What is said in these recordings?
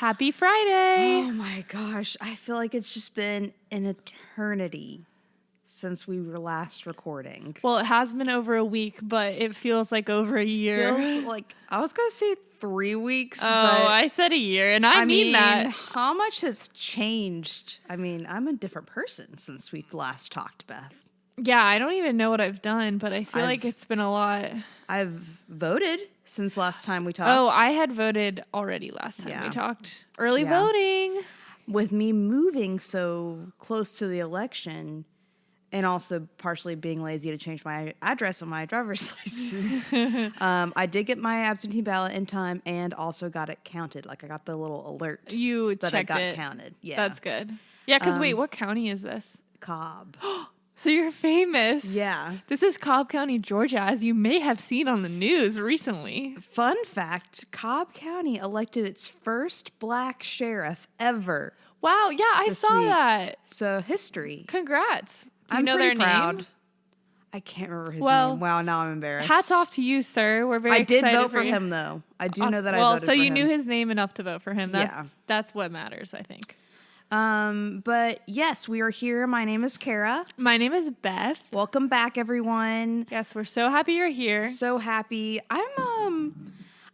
Happy Friday. Oh my gosh. I feel like it's just been an eternity since we were last recording. Well, it has been over a week, but it feels like over a year. Feels like, I was going to say 3 weeks. Oh, but I said a year, and I mean that. How much has changed? I mean, I'm a different person since we last talked, Beth. Yeah, I don't even know what I've done, but I feel like it's been a lot. I've voted since last time we talked. Oh, I had voted already last time we talked. Early voting. With me moving so close to the election and also partially being lazy to change my address on my driver's license, I did get my absentee ballot in time and also got it counted. Like I got the little alert that I got counted. Yeah. That's good. Yeah, because wait, what county is this? Cobb. So you're famous. Yeah. This is Cobb County, Georgia, as you may have seen on the news recently. Fun fact, Cobb County elected its first black sheriff ever. Wow, yeah, I saw that. So history. Congrats. Do you I'm know their proud. name? I can't remember his name. Wow, now I'm embarrassed. Hats off to you, sir. We're very excited. I did vote for him, though. I do know that I voted for him. Well, so you knew his name enough to vote for him. That's what matters, I think. But yes, we are here. My name is Kara. My name is Beth. Welcome back, everyone. Yes, we're so happy you're here. So happy. I'm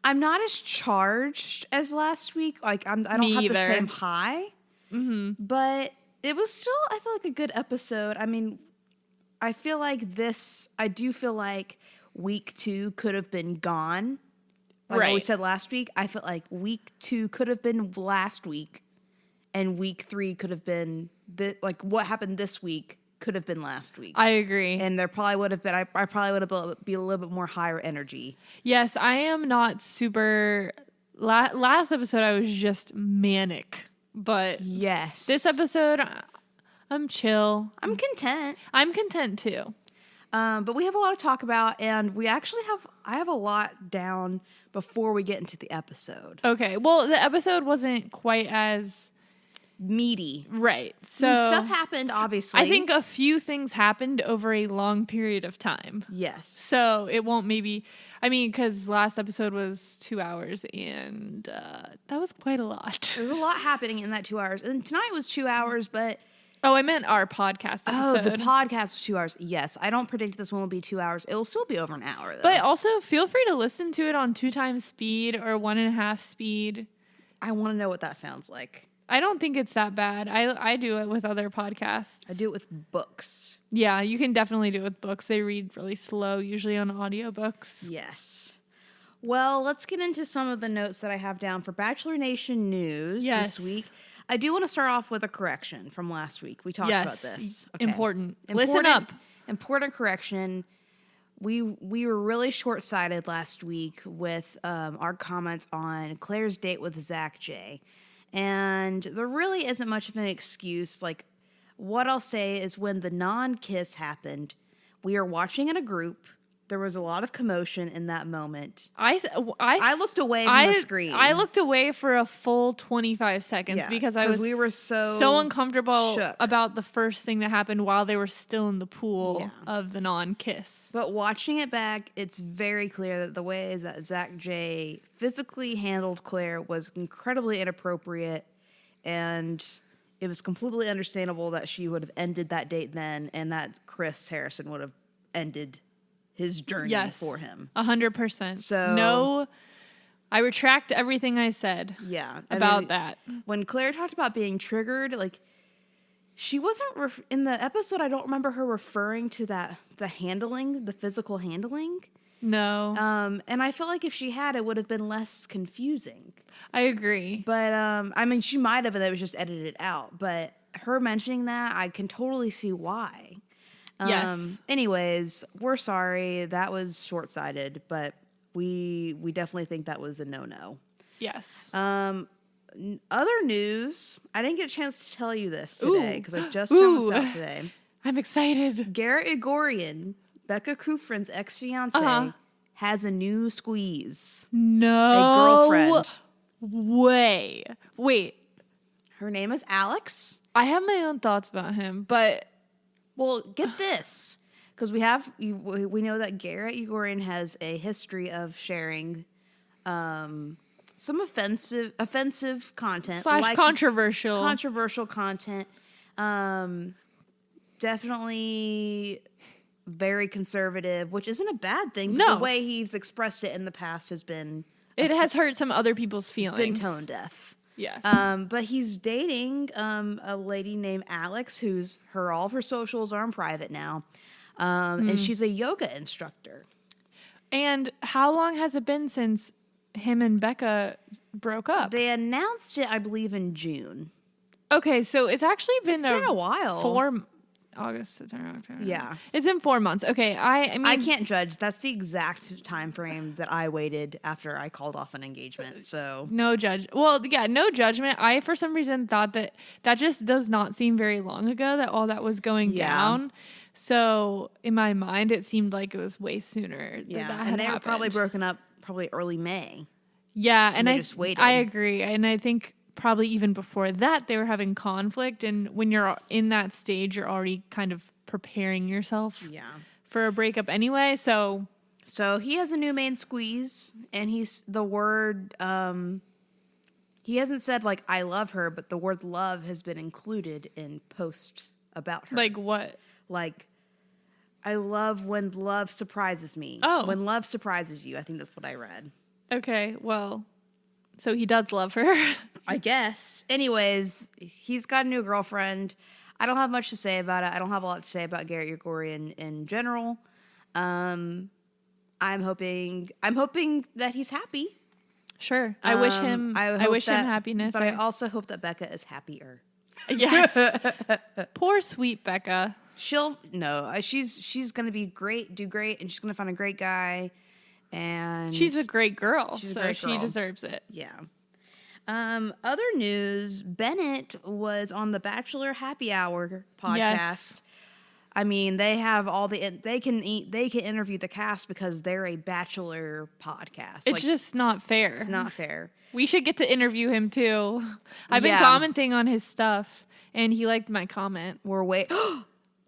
not as charged as last week. Like I don't have the same high. Mm-hmm. But it was still, I feel like, a good episode. I mean, I do feel like week 2 could have been gone. Like what we said last week. I felt like week 2 could have been last week. And week 3 could have been, what happened this week could have been last week. I agree. And there probably would have been, I probably would have been a little bit more higher energy. Yes, I am not super, last episode I was just manic. But yes, this episode, I'm chill. I'm content. I'm content too. But we have a lot to talk about, and I have a lot down before we get into the episode. Okay, well, the episode wasn't quite as meaty. Right. So stuff happened, obviously. I think a few things happened over a long period of time. Yes. So it won't because last episode was 2 hours and that was quite a lot. There was a lot happening in that 2 hours. And tonight was 2 hours, but... Oh, I meant our podcast episode. Oh, the podcast was 2 hours. Yes. I don't predict this one will be 2 hours. It will still be over an hour, though. But also, feel free to listen to it on 2 times speed or 1.5 speed. I want to know what that sounds like. I don't think it's that bad. I do it with other podcasts. I do it with books. Yeah, you can definitely do it with books. They read really slow, usually on audiobooks. Yes. Well, let's get into some of the notes that I have down for Bachelor Nation news this week. I do want to start off with a correction from last week. We talked about this. Okay. Important. Listen up. Important correction. We were really short-sighted last week with our comments on Claire's date with Zach J. And there really isn't much of an excuse. Like, what I'll say is when the non-kiss happened, we are watching in a group. There was a lot of commotion in that moment. I looked away from the screen. I looked away for a full 25 seconds because we were so uncomfortable shook about the first thing that happened while they were still in the pool of the non-kiss. But watching it back, it's very clear that the way that Zach J physically handled Claire was incredibly inappropriate, and it was completely understandable that she would have ended that date then, and that Chris Harrison would have ended his journey for him. 100%. So no, I retract everything I said about that. When Claire talked about being triggered, like, she wasn't, in the episode, I don't remember her referring to the physical handling. No. And I felt like if she had, it would have been less confusing. I agree. But, she might have, and it was just edited out. But her mentioning that, I can totally see why. Yes. Anyways, we're sorry. That was short-sighted, but we definitely think that was a no-no. Yes. Other news, I didn't get a chance to tell you this today because I just found this out today. I'm excited. Garrett Igorian, Becca Kufrin's ex-fiance, has a new squeeze. No. A girlfriend. Wait. Her name is Alex. I have my own thoughts about him, but... Well, get this, because we know that Garrett Igorian has a history of sharing some offensive content. / controversial content. Definitely very conservative, which isn't a bad thing. No. The way he's expressed it in the past has been... It has hurt some other people's feelings. It's been tone deaf. Yes. But he's dating a lady named Alex, all of her socials are in private now. And she's a yoga instructor. And how long has it been since him and Becca broke up? They announced it, I believe, in June. Okay, so it's actually been a while. August, September, October. Yeah. It's been 4 months. Okay, I mean... I can't judge. That's the exact time frame that I waited after I called off an engagement, so... No judgment. I, for some reason, thought that just does not seem very long ago that all that was going down. So, in my mind, it seemed like it was way sooner that had and they happened. were probably broken up early May. Yeah, and they just waited. I agree. And I think... probably even before that, they were having conflict. And when you're in that stage, you're already kind of preparing yourself for a breakup anyway. So he has a new main squeeze. And he's the word, he hasn't said, like, I love her, but the word love has been included in posts about her. Like what? Like, I love when love surprises me. Oh. When love surprises you. I think that's what I read. Okay, well... So he does love her. I guess. Anyways, he's got a new girlfriend. I don't have much to say about it. I don't have a lot to say about Garrett Ugorian in general. I'm hoping that he's happy. Sure. I wish him happiness. But I also hope that Becca is happier. Yes. Poor sweet Becca. She's going to be great, do great, and she's going to find a great guy. And she's a great girl, she deserves it. Yeah. Other news, Bennett was on the Bachelor Happy Hour podcast. Yes. I mean, they have they can interview the cast because they're a Bachelor podcast. It's just not fair. It's not fair. We should get to interview him too. I've been commenting on his stuff and he liked my comment.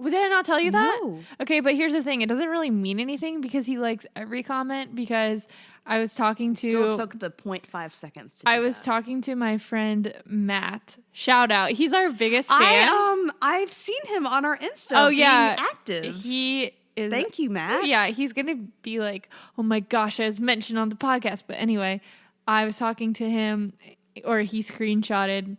Did I not tell you that? No. Okay, but here's the thing. It doesn't really mean anything because he likes every comment because I was talking to... Still took the 0.5 seconds to do I was talking to my friend Matt. Shout out. He's our biggest fan. I've seen him on our Insta being active. He is... Thank you, Matt. Yeah, he's going to be like, oh my gosh, I was mentioned on the podcast. But anyway, I was talking to him, or he screenshotted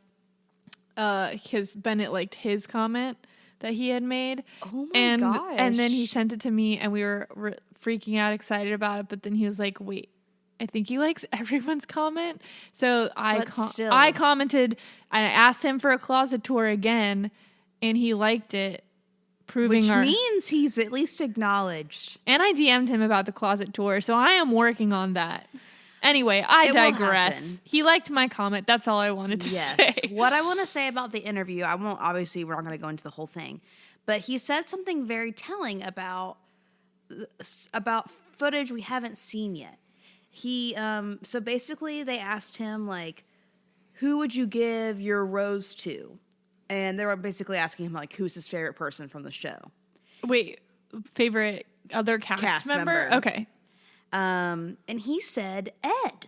because Bennett liked his comment that he had made. Oh my gosh. And then he sent it to me and we were freaking out, excited about it. But then he was like, wait, I think he likes everyone's comment. So I commented and I asked him for a closet tour again and he liked it. Which means he's at least acknowledged. And I DM'd him about the closet tour. So I am working on that. Anyway, I digress. He liked my comment. That's all I wanted to say. What I want to say about the interview, we're not going to go into the whole thing, but he said something very telling about footage we haven't seen yet. So basically they asked him, like, who would you give your rose to? And they were basically asking him, like, who's his favorite person from the show? Wait, favorite other cast member? Okay. And he said Ed,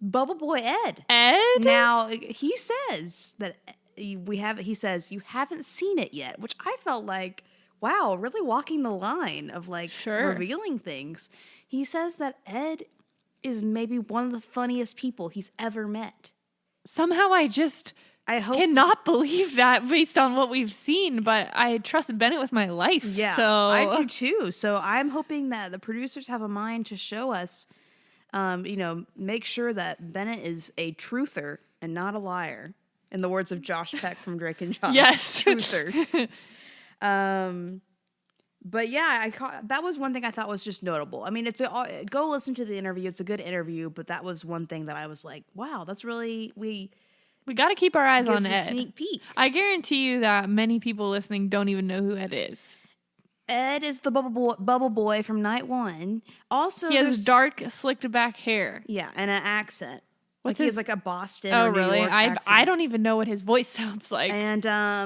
Bubble Boy Ed. Ed? Now he says that he says you haven't seen it yet, which I felt like, wow, really walking the line of like revealing things. He says that Ed is maybe one of the funniest people he's ever met. Somehow I cannot believe that based on what we've seen, but I trust Bennett with my life. Yeah, so. I do too. So I'm hoping that the producers have a mind to show us, make sure that Bennett is a truther and not a liar. In the words of Josh Peck from Drake and Josh. Yes. Truther. But yeah, that was one thing I thought was just notable. I mean, go listen to the interview. It's a good interview, but that was one thing that I was like, wow, that's really, we got to keep our eyes on Ed. Sneak peek. I guarantee you that many people listening don't even know who Ed is. Ed is the bubble boy from night one. Also, he has dark, slicked back hair. Yeah, and an accent. He has like a Boston. Oh, or New really? York accent. I don't even know what his voice sounds like. And I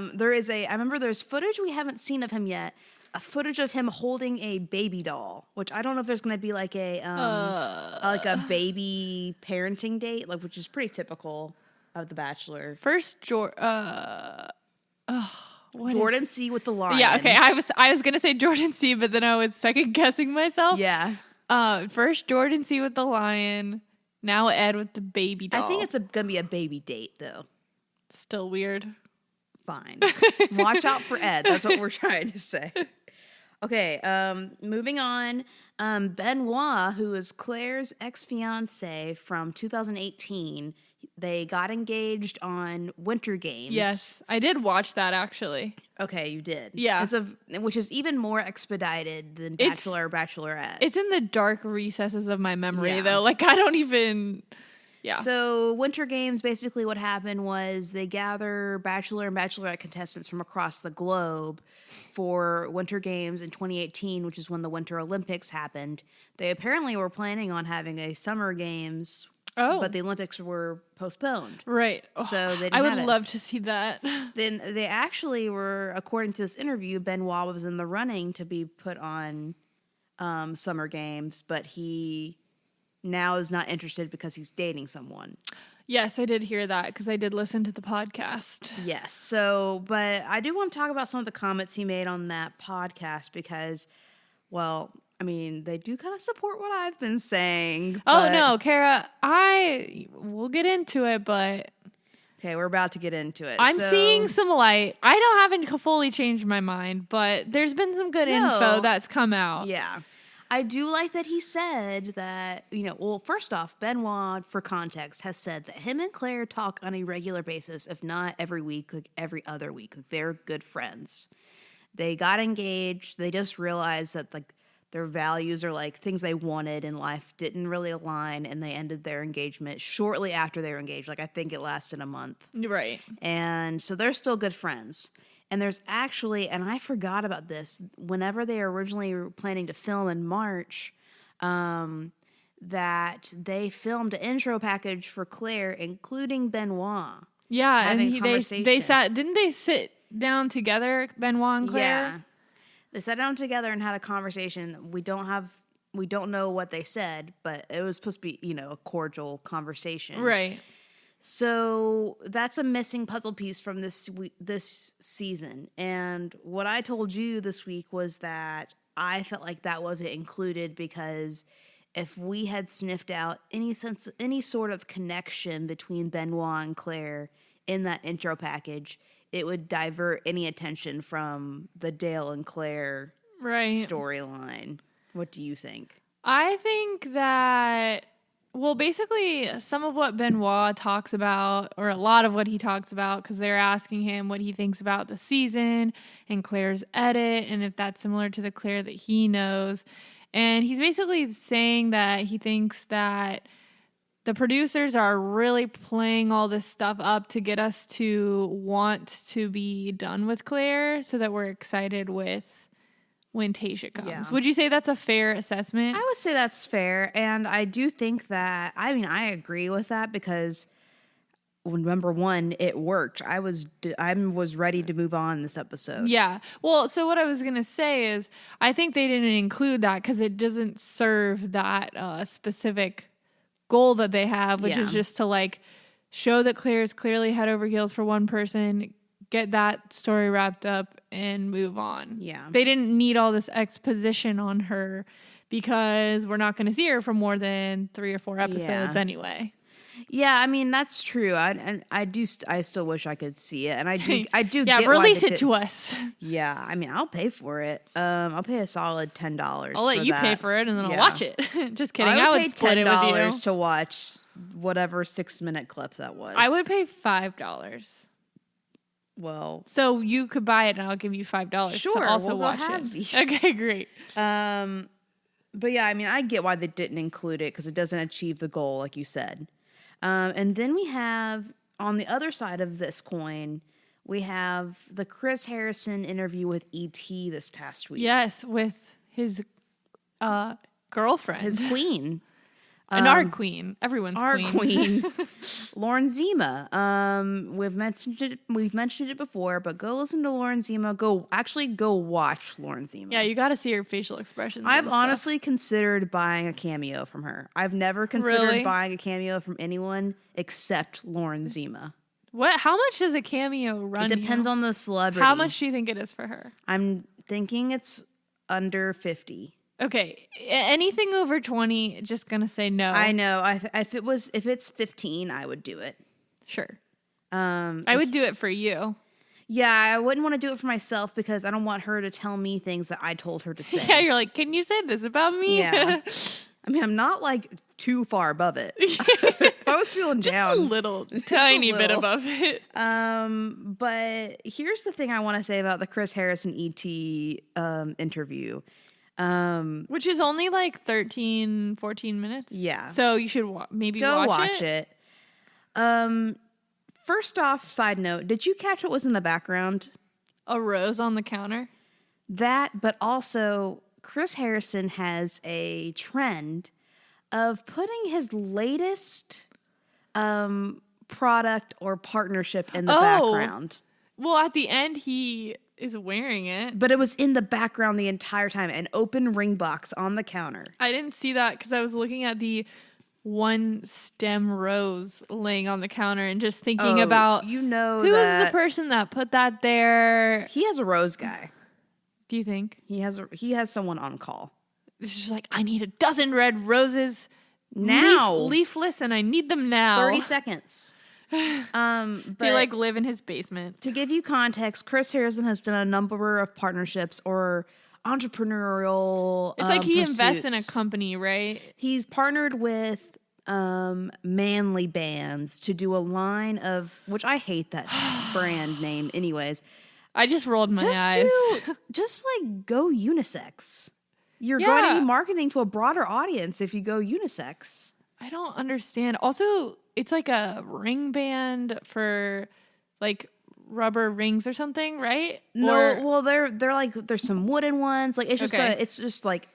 remember there's footage we haven't seen of him yet footage of him holding a baby doll, which I don't know if there's going to be like a baby parenting date, like, which is pretty typical of The Bachelor. First, Jordan C with the lion. Yeah, okay. I was gonna say Jordan C, but then I was second guessing myself. Yeah. First Jordan C with the lion. Now Ed with the baby doll. I think it's gonna be a baby date though. Still weird. Fine. Watch out for Ed. That's what we're trying to say. Okay, moving on. Benoit, who is Claire's ex-fiance from 2018, they got engaged on Winter Games. Yes, I did watch that actually. Okay, you did. Yeah. Which is even more expedited than Bachelor or Bachelorette. It's in the dark recesses of my memory, though. Like, I don't even... Yeah. So Winter Games, basically what happened was they gather Bachelor and Bachelorette contestants from across the globe for Winter Games in 2018, which is when the Winter Olympics happened. They apparently were planning on having a Summer Games, but the Olympics were postponed. Right. So they didn't I would love to see that. Then they actually were, according to this interview, Benoit was in the running to be put on Summer Games, but he... now is not interested because he's dating someone. Yes, I did hear that because I did listen to the podcast. Yes. So, but I do want to talk about some of the comments he made on that podcast because, well, I mean, they do kind of support what I've been saying. Oh, no, Kara, we'll get into it, but... Okay, we're about to get into it. I'm seeing some light. I haven't fully changed my mind, but there's been some good info that's come out. Yeah. I do like that he said that, well, first off, Benoit, for context, has said that him and Claire talk on a regular basis, if not every week, like every other week. Like, they're good friends. They got engaged. They just realized that, like, their values or, like, things they wanted in life didn't really align, and they ended their engagement shortly after they were engaged. Like, I think it lasted a month. Right. And so they're still good friends. And there's actually, and I forgot about this, whenever they originally were planning to film in March, that they filmed an intro package for Claire, including Benoit. Yeah, and they sat, didn't they sit down together, Benoit and Claire? Yeah. They sat down together and had a conversation. We don't know what they said, but it was supposed to be, a cordial conversation. Right. So that's a missing puzzle piece from this season. And what I told you this week was that I felt like that wasn't included because if we had sniffed out any sort of connection between Benoit and Claire in that intro package, it would divert any attention from the Dale and Claire storyline. What do you think? I think that... Well, basically, some of what Benoit talks about, or a lot of what he talks about, because they're asking him what he thinks about the season and Claire's edit, and if that's similar to the Claire that he knows. And he's basically saying that he thinks that the producers are really playing all this stuff up to get us to want to be done with Claire so that we're excited with when Tayshia comes. Yeah. Would you say that's a fair assessment? I would say that's fair. And I do think that, I agree with that because number one, it worked. I was ready to move on this episode. Yeah. Well, so what I was going to say is I think they didn't include that because it doesn't serve that specific goal that they have, which is just to like show that Claire's clearly head over heels for one person, get that story wrapped up and move on. Yeah. They didn't need all this exposition on her because we're not going to see her for more than 3 or 4 episodes anyway. Yeah, that's true. I still wish I could see it, and I do. Yeah, release it to us. Yeah, I'll pay for it. I'll pay a solid $10. I'll let you pay for it, and then I'll watch it. Just kidding. I would split it with you. $10 to watch whatever 6-minute clip that was. I would pay $5. Well, so you could buy it, and I'll give you $5 to also watch it. Okay, great. But yeah, I get why they didn't include it because it doesn't achieve the goal, like you said. And then we have, on the other side of this coin, we have the Chris Harrison interview with E.T. this past week. Yes, with his girlfriend. His queen. And our queen. Everyone's our queen. Lauren Zima. We've mentioned it before, but go listen to Lauren Zima. Go watch Lauren Zima. Yeah, you got to see her facial expressions. I've honestly considered buying a cameo from her. I've never considered buying a cameo from anyone except Lauren Zima. What? How much does a cameo run? It depends on the celebrity. How much do you think it is for her? I'm thinking it's under 50. Okay, anything over 20, just gonna say no. I know. If it's 15, I would do it. Sure. I would do it for you. Yeah, I wouldn't want to do it for myself because I don't want her to tell me things that I told her to say. Yeah, you're like, can you say this about me? Yeah. I mean, I'm not like too far above it. If I was feeling down, just a little, tiny bit above it. But here's the thing I want to say about the Chris Harrison ET interview. Which is only like 13, 14 minutes. Yeah. So you should maybe go watch it. First off, side note, did you catch what was in the background? A rose on the counter. That, but also Chris Harrison has a trend of putting his latest product or partnership in the background. Well, at the end, he is wearing it. But it was in the background the entire time, an open ring box on the counter. I didn't see that because I was looking at the one stem rose laying on the counter and just thinking about who is the person that put that there. He has a rose guy. Do you think? He has someone on call. It's just like, I need a dozen red roses now. Leafless, and I need them now. 30 seconds. But they like live in his basement. To give you context, Chris Harrison has done a number of partnerships or entrepreneurial It's like he pursuits. invests in a company, right? He's partnered with Manly Bands to do a line of, which I hate that brand name anyways. I just rolled my eyes. Just like go unisex. You're going to be marketing to a broader audience if you go unisex. I don't understand. Also, it's like a ring band for like rubber rings or something, right? No, they're like there's some wooden ones. Like it's just like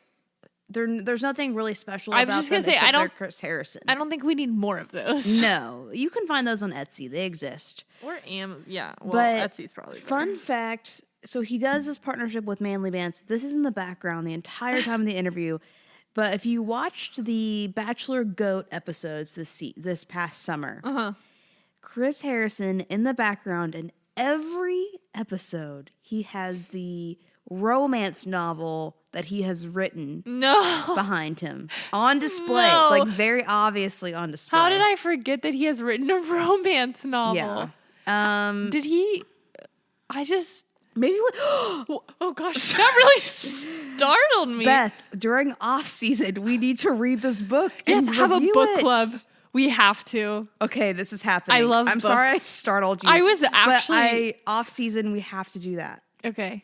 there's nothing really special about them. I was just gonna say they're Chris Harrison. I don't think we need more of those. No, you can find those on Etsy. They exist. Or Amazon. Yeah, well, but Etsy's probably better. Fun fact. So he does this partnership with Manly Bands. This is in the background the entire time of the interview. But if you watched the Bachelor Goat episodes this past summer, Chris Harrison in the background in every episode, he has the romance novel that he has written behind him on display, like very obviously on display. How did I forget that he has written a romance novel? Yeah. Did he? I just. Maybe oh gosh, that really startled me. Beth, during off season, we need to read this book. Let's have a book club. We have to. Okay, this is happening. I love. I'm books. Sorry I startled you. I was actually off season. We have to do that. Okay,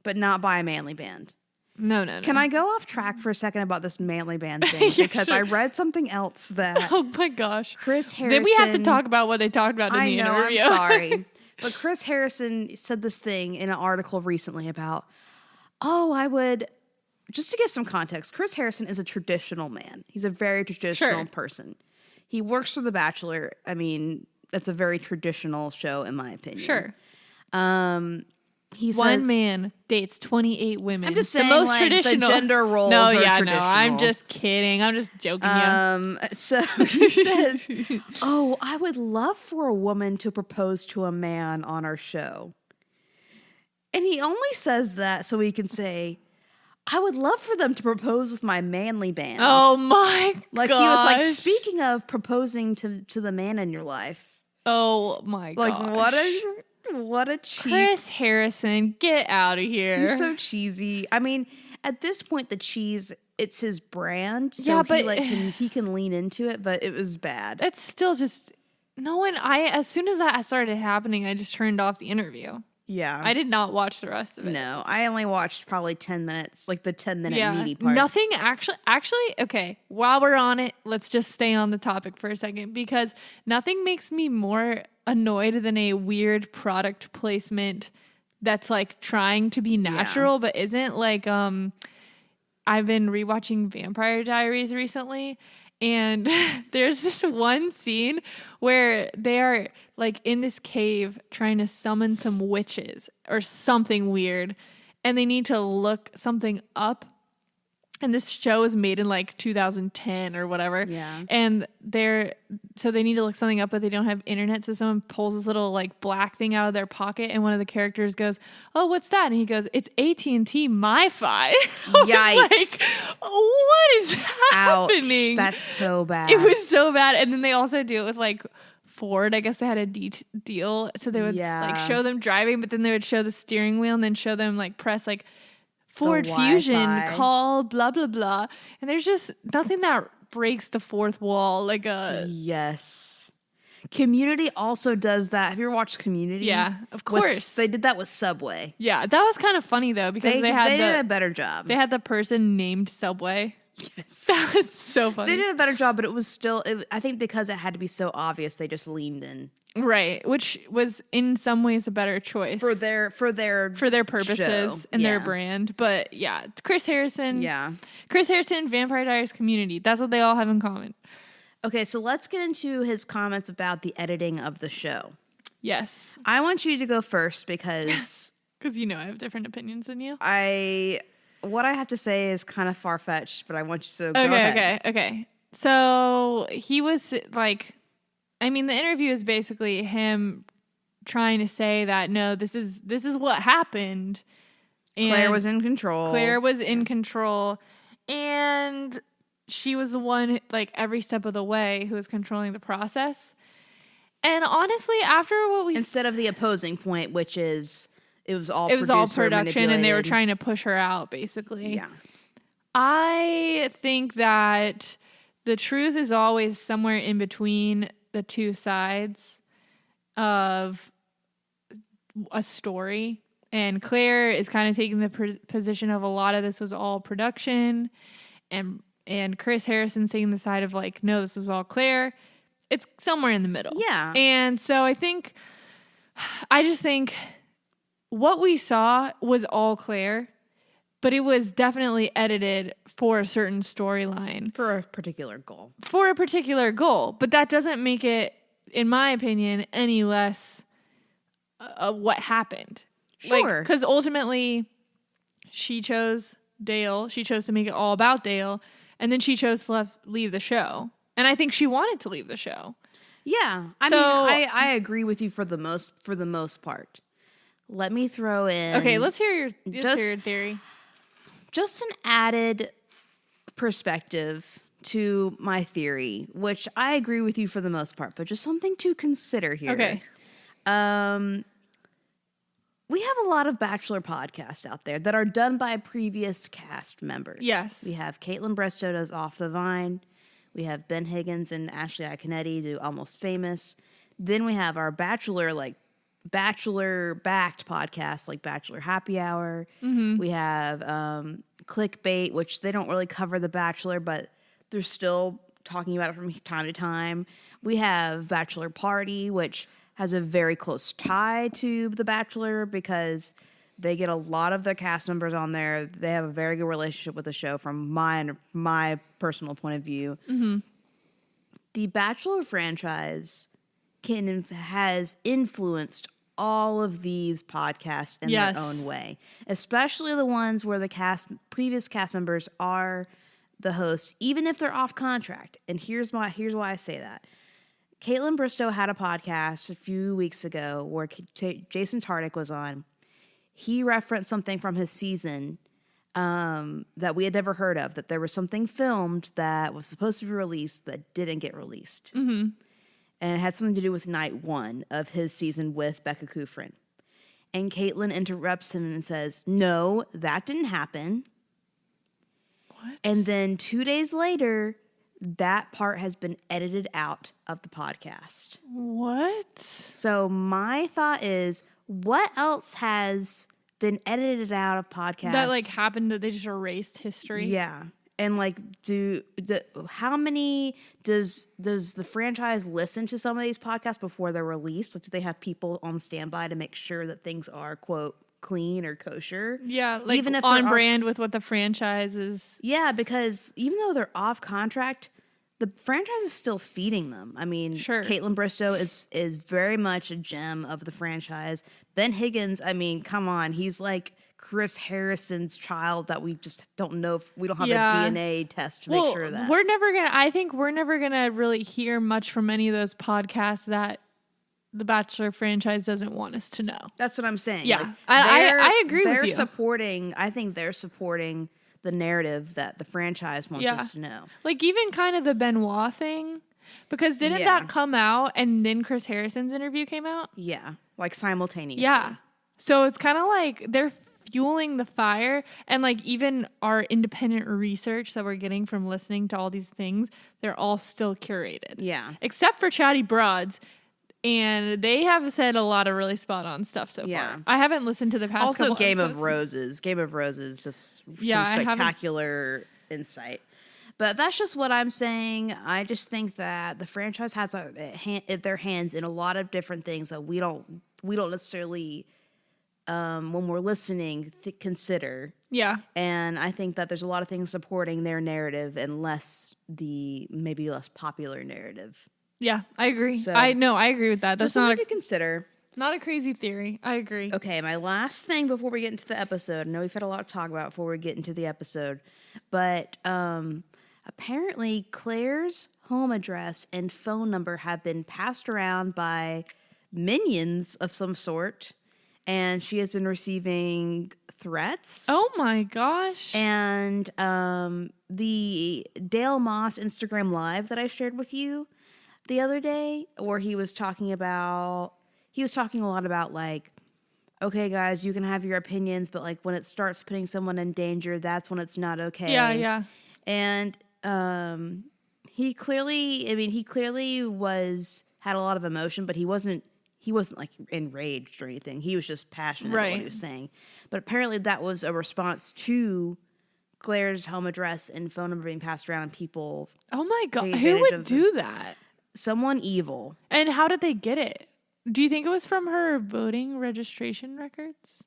but not by a Manly Band. No. Can I go off track for a second about this Manly Band thing? Because I read something else that. Oh my gosh, Chris Harrison. Then we have to talk about what they talked about in the interview. I'm sorry. But Chris Harrison said this thing in an article recently about, I would, just to give some context, Chris Harrison is a traditional man. He's a very traditional person. He works for The Bachelor. I mean, that's a very traditional show, in my opinion. Sure. He One man dates 28 women. I'm just saying, the most like, traditional. The gender roles are traditional. No, I'm just kidding. I'm just joking. So he says, I would love for a woman to propose to a man on our show. And he only says that so he can say, I would love for them to propose with my Manly Band. Oh my god. Like he was like, speaking of proposing to the man in your life. Oh my god. Like what a cheap. Chris Harrison, get out of here. He's so cheesy. I mean, at this point, the cheese, it's his brand. So yeah, but he can lean into it, but it was bad. It's still just as soon as that started happening, I just turned off the interview. Yeah. I did not watch the rest of it. No, I only watched probably 10 minutes, like the 10-minute meaty part. Nothing actually, okay, while we're on it, let's just stay on the topic for a second because nothing makes me more annoyed than a weird product placement that's like trying to be natural but isn't. Like I've been rewatching Vampire Diaries recently, And there's this one scene where they are like in this cave trying to summon some witches or something weird. And they need to look something up. And this show was made in like 2010 or whatever. Yeah. And so they need to look something up, but they don't have internet. So someone pulls this little like black thing out of their pocket, and one of the characters goes, "Oh, what's that?" And he goes, "It's AT&T MiFi." Yikes! Like, what is happening? Ouch, that's so bad. It was so bad. And then they also do it with like Ford. I guess they had a deal, so they would like show them driving, but then they would show the steering wheel and then show them like press like Ford Fusion, call, blah, blah, blah. And there's just nothing that breaks the fourth wall like a... Yes. Community also does that. Have you ever watched Community? Yeah, of course. They did that with Subway. Yeah, that was kind of funny, though, because they did a better job. They had the person named Subway. Yes. That was so funny. They did a better job, but it was still... I think because it had to be so obvious, they just leaned in. Right, which was in some ways a better choice for their purposes show. And their brand. But yeah, it's Chris Harrison. Yeah, Chris Harrison, Vampire Diaries Community. That's what they all have in common. Okay, so let's get into his comments about the editing of the show. Yes, I want you to go first because you know I have different opinions than you. What I have to say is kind of far fetched, but I want you to go ahead. Okay. So he was like. I mean, the interview is basically him trying to say that, no, this is what happened. And Claire was in control. And she was the one, like, every step of the way who was controlling the process. And honestly, after what we... Instead of the opposing point, which is, it was all production, and they were trying to push her out, basically. Yeah. I think that the truth is always somewhere in between the two sides of a story, and Claire is kind of taking the position of a lot of this was all production, and Chris Harrison's taking the side of like, no, this was all Claire. It's somewhere in the middle. Yeah. And so I just think what we saw was all Claire, but it was definitely edited for a certain storyline. For a particular goal. But that doesn't make it, in my opinion, any less what happened. Sure. Because ultimately, she chose Dale. She chose to make it all about Dale. And then she chose to leave the show. And I think she wanted to leave the show. Yeah. I agree with you for the most part. Let me throw in... Okay, let's hear your theory. Just an added perspective to my theory, which I agree with you for the most part, but just something to consider here. Okay. We have a lot of Bachelor podcasts out there that are done by previous cast members. Yes. We have Caitlin Bristow does Off the Vine. We have Ben Higgins and Ashley Iaconetti do Almost Famous. Then we have our Bachelor-backed podcasts like Bachelor Happy Hour. Mm-hmm. We have Clickbait, which they don't really cover The Bachelor, but they're still talking about it from time to time. We have Bachelor Party, which has a very close tie to The Bachelor because they get a lot of their cast members on there. They have a very good relationship with the show from my personal point of view. Mm-hmm. The Bachelor franchise has influenced all of these podcasts in their own way, especially the ones where the previous cast members are the hosts, even if they're off contract. And here's why I say that. Caitlin Bristow had a podcast a few weeks ago where Jason Tartick was on. He referenced something from his season that we had never heard of, that there was something filmed that was supposed to be released that didn't get released. Mm-hmm. And it had something to do with night 1 of his season with Becca Kufrin. And Caitlin interrupts him and says, no, that didn't happen. What? And then 2 days later, that part has been edited out of the podcast. What? So my thought is, what else has been edited out of podcasts? That happened, that they just erased history? Yeah. And how many does the franchise listen to some of these podcasts before they're released? Like, do they have people on standby to make sure that things are, quote, clean or kosher? Yeah, even if on brand with what the franchise is. Yeah, because even though they're off contract, the franchise is still feeding them. I mean, sure. Caitlin Bristow is very much a gem of the franchise. Ben Higgins, I mean, come on. He's like Chris Harrison's child that we just don't know if we don't have a DNA test to make sure of that. I think we're never going to really hear much from any of those podcasts that the Bachelor franchise doesn't want us to know. That's what I'm saying. Yeah. Like, I agree with you. I think they're supporting the narrative that the franchise wants us to know. Like even kind of the Benoit thing, because didn't that come out and then Chris Harrison's interview came out? Yeah, like simultaneously. Yeah. So it's kind of like they're fueling the fire, and like even our independent research that we're getting from listening to all these things, they're all still curated. Yeah. Except for Chatty Broads. And they have said a lot of really spot on stuff so far. I haven't listened to the past also couple Game episodes. of Roses. Game of Roses, just some spectacular insight. But that's just what I'm saying. I just think that the franchise has their hands in a lot of different things that we don't necessarily, when we're listening, consider. Yeah. And I think that there's a lot of things supporting their narrative and maybe less popular narrative. Yeah, I agree. So, I agree with that. That's just something to consider. Not a crazy theory. I agree. Okay, my last thing before we get into the episode. I know we've had a lot to talk about before we get into the episode, but apparently Claire's home address and phone number have been passed around by minions of some sort, and she has been receiving threats. Oh my gosh. And the Dale Moss Instagram Live that I shared with you the other day, where he was talking a lot about like, okay guys, you can have your opinions, but like when it starts putting someone in danger, that's when it's not okay. Yeah. And he clearly had a lot of emotion, but he wasn't like enraged or anything. He was just passionate about what he was saying. But apparently that was a response to Claire's home address and phone number being passed around, and people. Oh my God, who would do that? Someone evil. And how did they get it? Do you think it was from her voting registration records?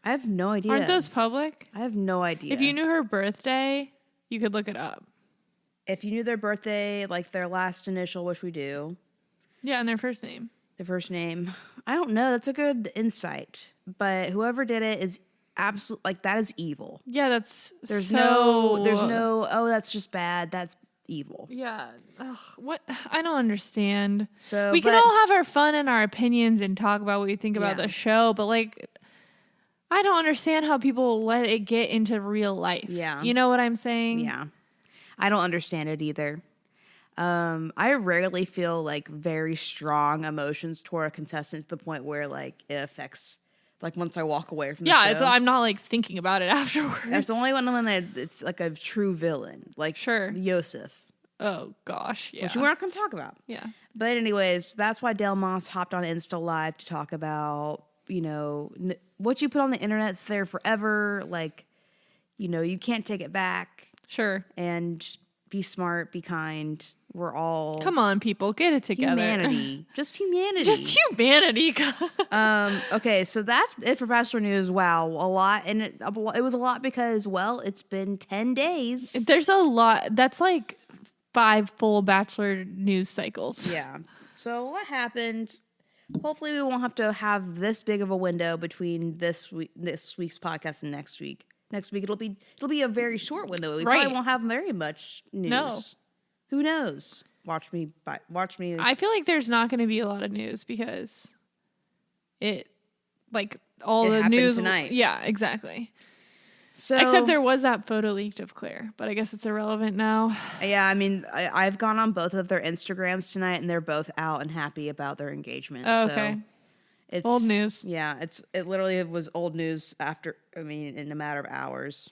I have no idea. Aren't those public? I have no idea. If you knew her birthday, you could look it up. If you knew their birthday, like their last initial, which we do. Yeah, and their first name. Their first name. I don't know. That's a good insight. But whoever did it is absolute, like that is evil. Yeah, there's no, oh, that's just bad. That's evil. Yeah. Ugh, what? I don't understand. So we can all have our fun and our opinions and talk about what we think about the show, but like, I don't understand how people let it get into real life. Yeah. You know what I'm saying? Yeah. I don't understand it either. I rarely feel like very strong emotions toward a contestant to the point where like it affects, like once I walk away from the show. I'm not like thinking about it afterwards. That's only when it's like a true villain, like Yosef. Oh gosh, yeah. Which we're not going to talk about. Yeah. But anyways, that's why Dale Moss hopped on Insta Live to talk about, what you put on the internet's there forever. Like, you can't take it back. Sure. And be smart, be kind. We're all... Come on, people. Get it together. Humanity. Just humanity. Just humanity. Okay, so that's it for Bachelor News. Wow, a lot. And it was a lot because, well, it's been 10 days. There's a lot. That's like 5 full Bachelor News cycles. Yeah. So what happened? Hopefully we won't have to have this big of a window between this week's podcast and next week. Next week it'll be a very short window. We probably won't have very much news. No. Who knows? Watch me. I feel like there's not going to be a lot of news because the news tonight. Yeah, exactly. So except there was that photo leaked of Claire, but I guess it's irrelevant now. Yeah, I mean, I've gone on both of their Instagrams tonight, and they're both out and happy about their engagement. Oh, okay. So it's old news. Yeah, it literally was old news in a matter of hours.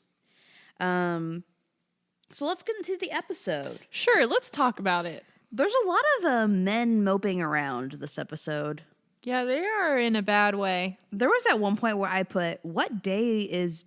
So let's get into the episode. Sure, let's talk about it. There's a lot of men moping around this episode. Yeah, they are in a bad way. There was at one point where I put, what day is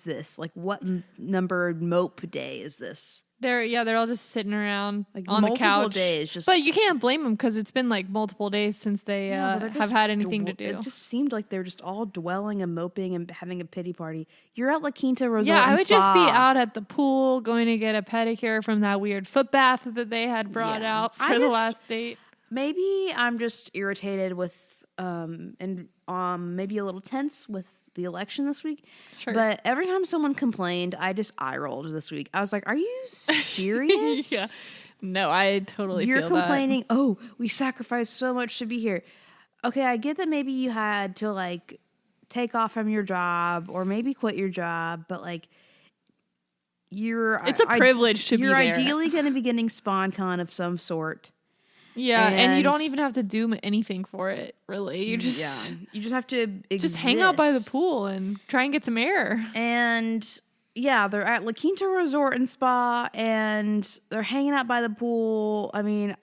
this? Like, what numbered mope day is this? They're all just sitting around like on the couch. Days, but you can't blame them because it's been like multiple days since they have had anything to do. It just seemed like they're just all dwelling and moping and having a pity party. You're at La Quinta Resort. Yeah, I would just be out at the pool going to get a pedicure from that weird foot bath that they had brought out for the last date. Maybe I'm just irritated with maybe a little tense with the election this week. Sure. But every time someone complained, I just eye rolled this week. I was like, are you serious? Yeah. No, I totally You're feel complaining, that. Oh, we sacrificed so much to be here. Okay, I get that maybe you had to like take off from your job or maybe quit your job, but like it's a privilege to be there. You're ideally going to be getting SpawnCon of some sort. Yeah, and you don't even have to do anything for it, really. You just have to just hang out by the pool and try and get some air. And they're at La Quinta Resort and Spa, and they're hanging out by the pool. I mean,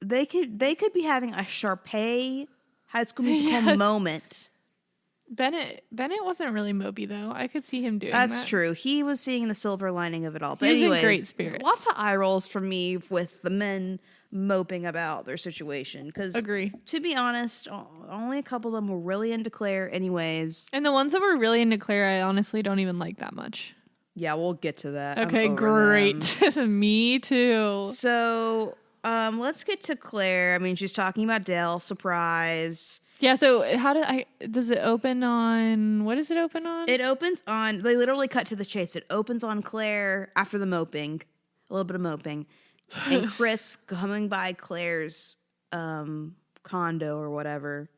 they could be having a Sharpay High School Musical moment. Bennett wasn't really Mopey though. I could see him doing that. That's true. He was seeing the silver lining of it all. But he was anyways, in great spirits. Lots of eye rolls from me with the men moping about their situation. Because, to be honest, only a couple of them were really into Clare anyways. And the ones that were really into Clare, I honestly don't even like that much. Yeah, we'll get to that. Okay, great. Me too. So, let's get to Clare. I mean, she's talking about Dale. Surprise. Yeah, so does it open on, what does it open on? It opens on, they literally cut to the chase. It opens on Clare after the moping, a little bit of moping, and Chris coming by Claire's condo or whatever.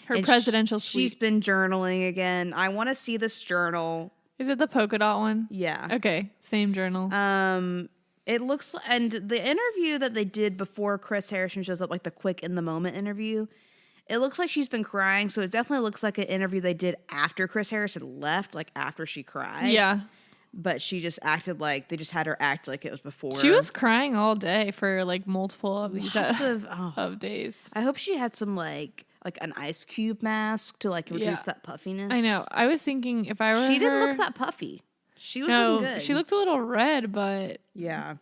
Her presidential suite. She's been journaling again. I want to see this journal. Is it the polka dot one? Yeah. Okay, same journal. It looks, and the interview that they did before Chris Harrison shows up, like the quick in the moment interview, it looks like she's been crying, so it definitely looks like an interview they did after Chris Harrison left, like after she cried. Yeah. But she just acted like, they just had her act like it was before. She was crying all day for like multiple of these of days. I hope she had some like an ice cube mask to like reduce that puffiness. I know. I was thinking if I were She didn't look that puffy. She was looking good. She looked a little red, but... Yeah.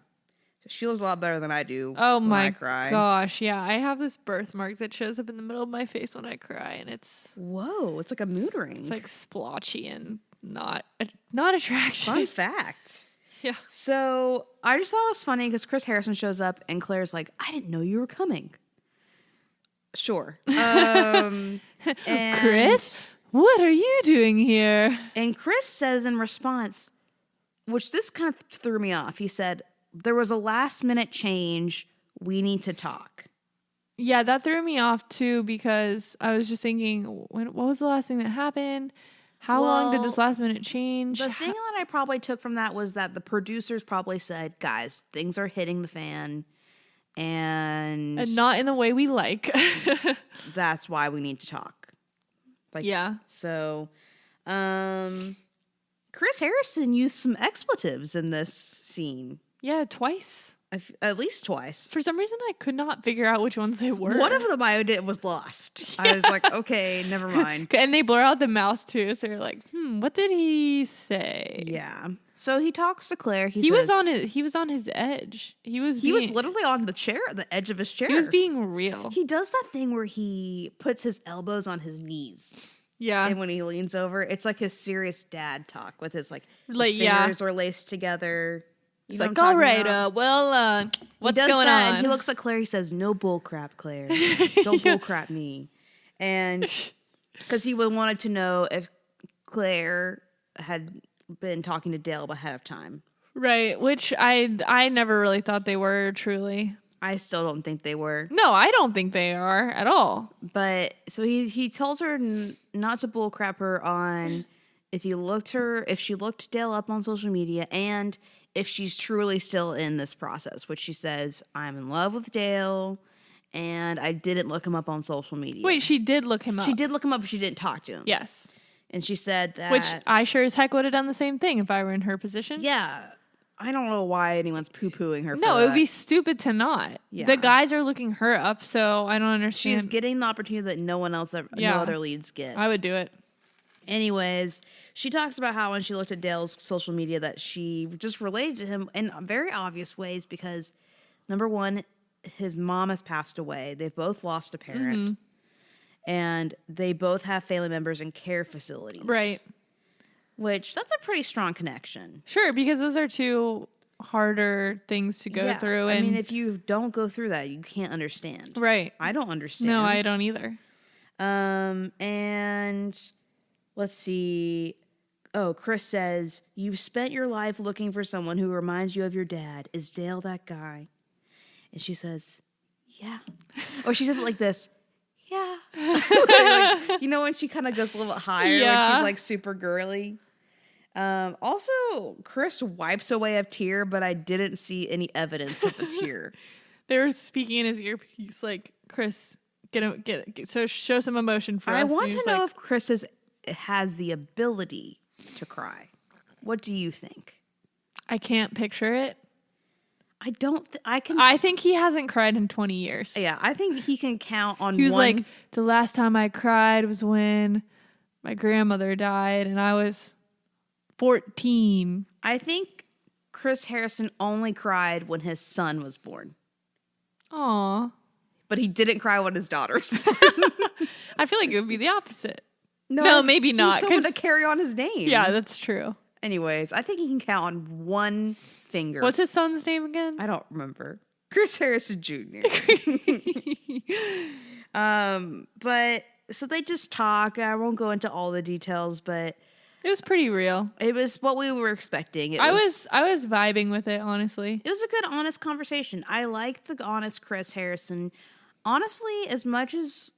She looks a lot better than I do. Oh my when I cry. gosh, yeah. I have this birthmark that shows up in the middle of my face when I cry, and it's... Whoa, it's like a mood ring. It's like splotchy and not attractive. Fun fact. Yeah. So, I just thought it was funny because Chris Harrison shows up, and Claire's like, I didn't know you were coming. Sure. Chris, what are you doing here? And Chris says in response, which this kind of threw me off. He said, there was a last minute change. We need to talk. Yeah, that threw me off too because I was just thinking, what was the last thing that happened? How long did this last minute change? The thing that I probably took from that was that the producers probably said, guys, things are hitting the fan. And not in the way we like. That's why we need to talk. Yeah. So, Chris Harrison used some expletives in this scene. Yeah, twice. At least twice. For some reason, I could not figure out which ones they were. One of them I did was lost. Yeah. I was like, okay, never mind. And they blur out the mouth too, so you're like, what did he say? Yeah. So he talks to Claire. He was on his edge. He was literally on the chair, the edge of his chair. He was being real. He does that thing where he puts his elbows on his knees. Yeah. And when he leans over, it's like his serious dad talk with his his fingers are laced together. He's like, all right, what's going on? And he looks at Claire. He says, no bull crap, Claire. Don't bull crap me. And because he wanted to know if Claire had been talking to Dale ahead of time. Right, which I never really thought they were, truly. I still don't think they were. No, I don't think they are at all. But so he tells her not to bullcrap her on if she looked Dale up on social media and if she's truly still in this process, which she says, I'm in love with Dale and I didn't look him up on social media. Wait, she did look him up. She did look him up, but she didn't talk to him. Yes. And she said that. Which I sure as heck would have done the same thing if I were in her position. Yeah. I don't know why anyone's poo-pooing her for No, that. it would be stupid to not. Yeah. The guys are looking her up, so I don't understand. She's getting the opportunity that no one else, no other leads get. I would do it. Anyways, she talks about how when she looked at Dale's social media that she just related to him in very obvious ways because, number one, his mom has passed away. They've both lost a parent. And they both have family members in care facilities. Right. Which, that's a pretty strong connection. Sure, because those are two harder things to go through. And I mean, if you don't go through that, you can't understand. Right. I don't understand. No, I don't either. And let's see. Oh, Chris says, you've spent your life looking for someone who reminds you of your dad. Is Dale that guy? And she says, yeah. Or she says it like this. Yeah. Like, you know, when she kind of goes a little bit higher, when she's like super girly. Also, Chris wipes away a tear, but I didn't see any evidence of a tear. They were speaking in his earpiece, like, Chris, so show some emotion for us. I want to know if Chris has the ability to cry. What do you think? I can't picture it. I think he hasn't cried in 20 years. Yeah, I think he can count on He was like, the last time I cried was when my grandmother died and I was 14. I think Chris Harrison only cried when his son was born. Aw. But he didn't cry when his daughter was born. I feel like it would be the opposite. No, maybe not. He's someone to carry on his name. Yeah, that's true. Anyways, I think he can count on one finger. What's his son's name again? I don't remember. Chris Harrison Jr. But so they just talk. I won't go into all the details, but it was pretty real. It was what we were expecting. I was vibing with it, honestly. It was a good, honest conversation. I like the honest Chris Harrison. Honestly, as much as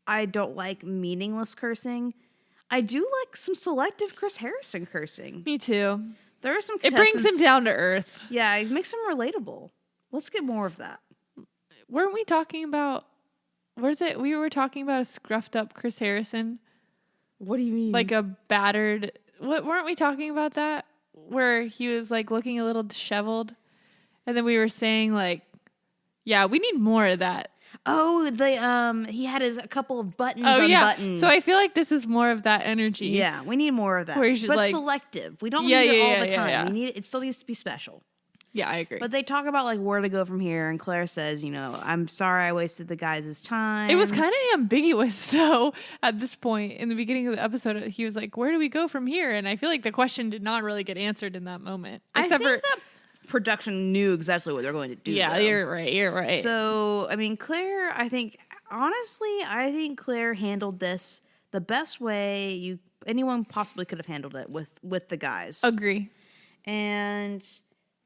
I don't like meaningless cursing, I do like some selective Chris Harrison cursing. Me too. There are some It brings him down to earth. Yeah, it makes him relatable. Let's get more of that. Weren't we talking about... Where's it? We were talking about a scruffed up Chris Harrison. What do you mean? Like a battered... What weren't we talking about that? Where he was like looking a little disheveled. And then we were saying like, yeah, we need more of that. Oh, he had a couple of buttons on buttons. So I feel like this is more of that energy. Yeah, we need more of that. But selective. We don't need it all the time. It still needs to be special. Yeah, I agree. But they talk about like where to go from here, and Claire says, I'm sorry I wasted the guys' time. It was kind of ambiguous though at this point. In the beginning of the episode, he was like, where do we go from here? And I feel like the question did not really get answered in that moment. I think that production knew exactly what they're going to do. Yeah, you're right. So, I mean, Claire, I think Claire handled this the best way anyone possibly could have handled it with the guys. Agree. And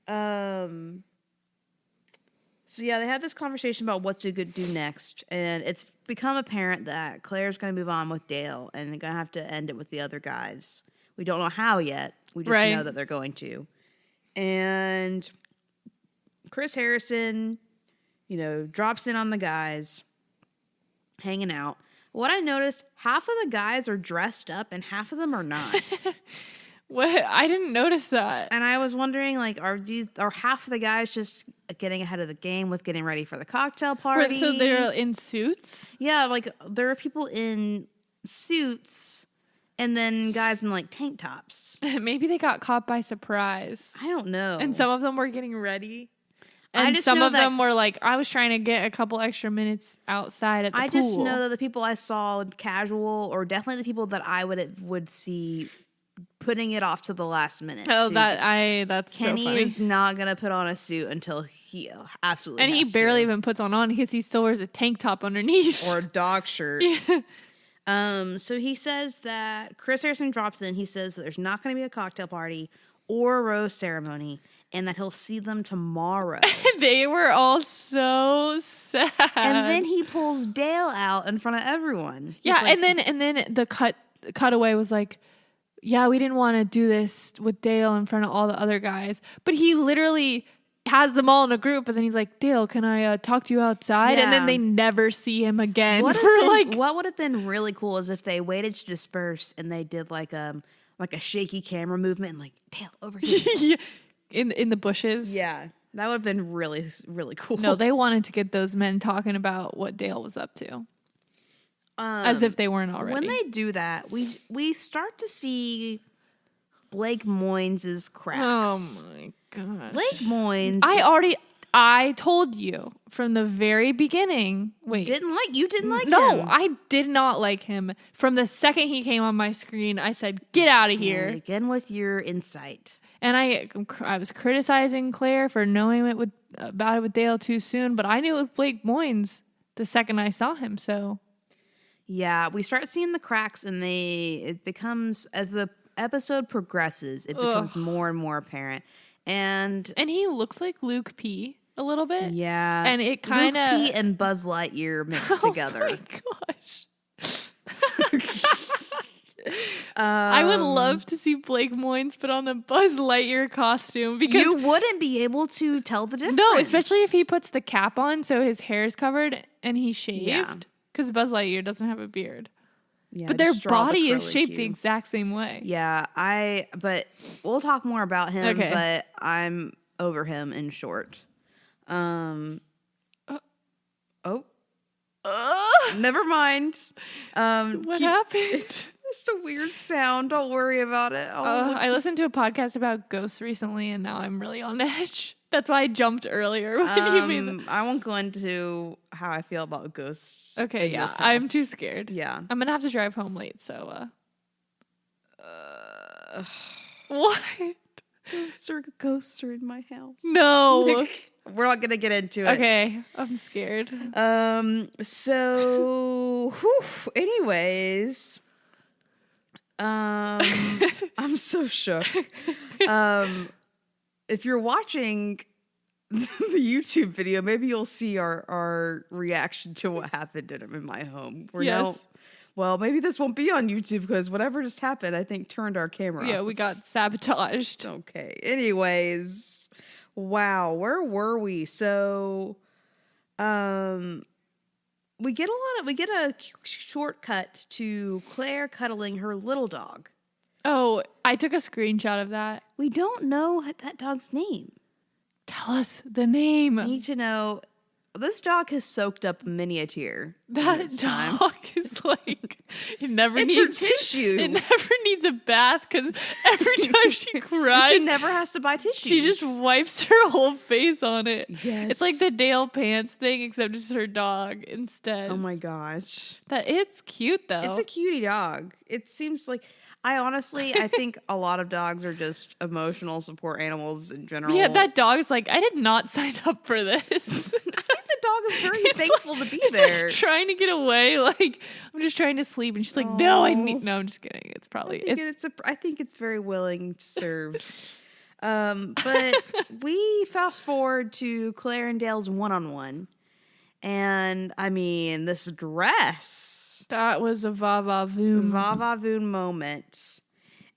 so yeah, they had this conversation about what to do next, and it's become apparent that Claire's going to move on with Dale, and they're going to have to end it with the other guys. We don't know how yet. We just know that they're going to. And Chris Harrison, drops in on the guys, hanging out. What I noticed, half of the guys are dressed up and half of them are not. What? I didn't notice that. And I was wondering, like, are half of the guys just getting ahead of the game with getting ready for the cocktail party? Wait, so they're in suits? Yeah, like, there are people in suits and then guys in, like, tank tops. Maybe they got caught by surprise. I don't know. And some of them were getting ready. And some of them were like, I was trying to get a couple extra minutes outside at the pool. I just know that the people I saw casual, or definitely the people that I would see putting it off to the last minute. Oh, that's Kenny so funny. is not going to put on a suit until he absolutely And he barely even puts on because he still wears a tank top underneath. Or a dog shirt. So he says that Chris Harrison drops in. He says that there's not going to be a cocktail party or a rose ceremony, and that he'll see them tomorrow. They were all so sad. And then he pulls Dale out in front of everyone. Yeah, like, and then the cutaway was like, yeah, we didn't want to do this with Dale in front of all the other guys, but he literally has them all in a group, and then he's like, Dale, can I talk to you outside? Yeah. And then they never see him again. What would have been really cool is if they waited to disperse and they did like a shaky camera movement and like, Dale, over here. in the bushes. Yeah. That would have been really, really cool. No, they wanted to get those men talking about what Dale was up to. As if they weren't already. When they do that, we start to see Blake Moynes' cracks. Oh my gosh. Blake Moynes. I told you from the very beginning. Wait. You didn't like him. No, I did not like him. From the second he came on my screen, I said, get out of here. Again with your insight. And I was criticizing Claire for knowing about it with Dale too soon, but I knew it was Blake Moynes the second I saw him, so. Yeah, we start seeing the cracks, and it becomes, as the episode progresses, it becomes more and more apparent. And he looks like Luke P. a little bit. Yeah. And it kind of... Luke P. and Buzz Lightyear mixed together. Oh my gosh. I would love to see Blake Moynes put on a Buzz Lightyear costume because you wouldn't be able to tell the difference. No, especially if he puts the cap on so his hair is covered and he's shaved. Because Buzz Lightyear doesn't have a beard. Yeah, but their body is shaped the exact same way. Yeah, but we'll talk more about him, but I'm over him in short. Never mind. What happened? Just a weird sound. Don't worry about it. I listened to a podcast about ghosts recently, and now I'm really on edge. That's why I jumped earlier when you made that. I won't go into how I feel about ghosts. Okay, yeah. I'm too scared. Yeah. I'm going to have to drive home late, so... What? Ghosts are in my house. No. We're not going to get into it. Okay. I'm scared. So, anyways... I'm so shook. If you're watching the YouTube video, maybe you'll see our reaction to what happened in my home. Well, maybe this won't be on YouTube because whatever just happened, I think turned our camera off. Yeah, we got sabotaged. Okay. Anyways, wow, where were we? So, we get a shortcut to Claire cuddling her little dog. Oh, I took a screenshot of that. We don't know that dog's name. Tell us the name. I need to know. This dog has soaked up many a tear. That dog is like, it never needs tissue. It never needs a bath because every time she cries, she never has to buy tissue. She just wipes her whole face on it. Yes. It's like the Dale Pants thing, except it's her dog instead. Oh my gosh. It's cute though. It's a cutie dog. It seems like... I think a lot of dogs are just emotional support animals in general. Yeah, that dog's like, I did not sign up for this. I think the dog is very thankful to be there. Like trying to get away. Like, I'm just trying to sleep. And she's like, no, I'm just kidding. It's probably... I think it's very willing to serve. But we fast forward to Claire and Dale's one-on-one. And, I mean, this dress... That was a va-va-voom. Va-va-voom moment.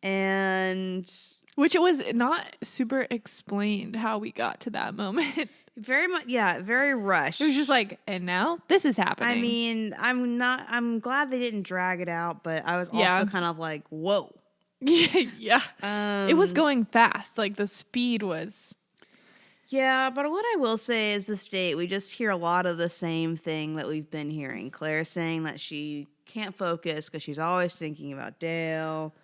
And... Which it was not super explained how we got to that moment. Very much, very rushed. It was just like, and now this is happening. I mean, I'm glad they didn't drag it out, but I was also kind of like, whoa. Yeah. It was going fast. Like, the speed was... Yeah, but what I will say is this date, we just hear a lot of the same thing that we've been hearing. Claire saying that she can't focus because she's always thinking about Dale.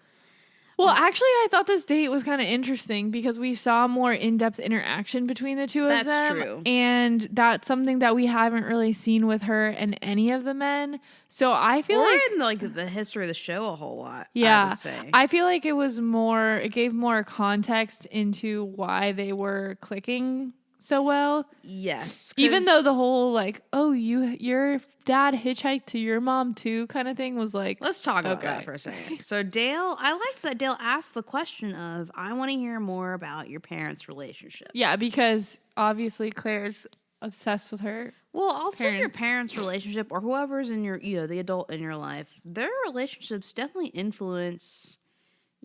Well, actually, I thought this date was kind of interesting because we saw more in-depth interaction between the two of them. That's true. And that's something that we haven't really seen with her and any of the men. So I feel in the history of the show a whole lot, yeah, I would say. I feel like it gave more context into why they were clicking so well. Yes. Even though the whole like, oh, your dad hitchhiked to your mom too kind of thing was like... Let's talk about that for a second. So I liked that Dale asked the question of, I want to hear more about your parents' relationship. Yeah, because obviously Claire's obsessed with her. Well, also your parents' relationship or whoever's in your, the adult in your life, their relationships definitely influence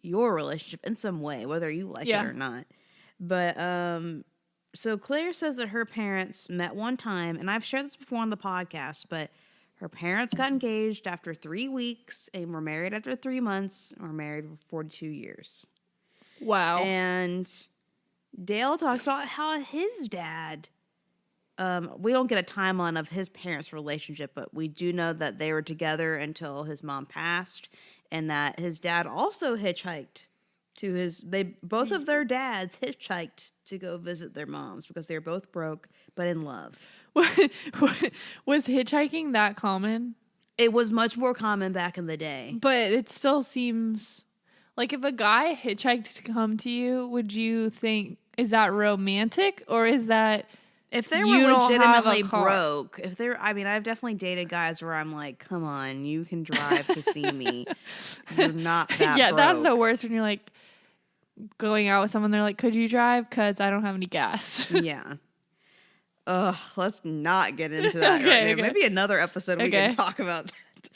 your relationship in some way, whether you like it or not. But, so Claire says that her parents met one time, and I've shared this before on the podcast, but her parents got engaged after 3 weeks and were married after 3 months, and were married for 42 years. Wow. And Dale talks about how his dad we don't get a timeline of his parents' relationship, but we do know that they were together until his mom passed, and that his dad also hitchhiked to both of their dads hitchhiked to go visit their moms because they were both broke but in love. Was hitchhiking that common? It was much more common back in the day. But it still seems like if a guy hitchhiked to come to you, would you think, is that romantic or is that if they were legitimately broke? I've definitely dated guys where I'm like, come on, you can drive to see me. You're not that broke. That's the worst when you're like going out with someone. They're like, could you drive? Because I don't have any gas. Yeah. Ugh, let's not get into that right now. Maybe another episode we can talk about that.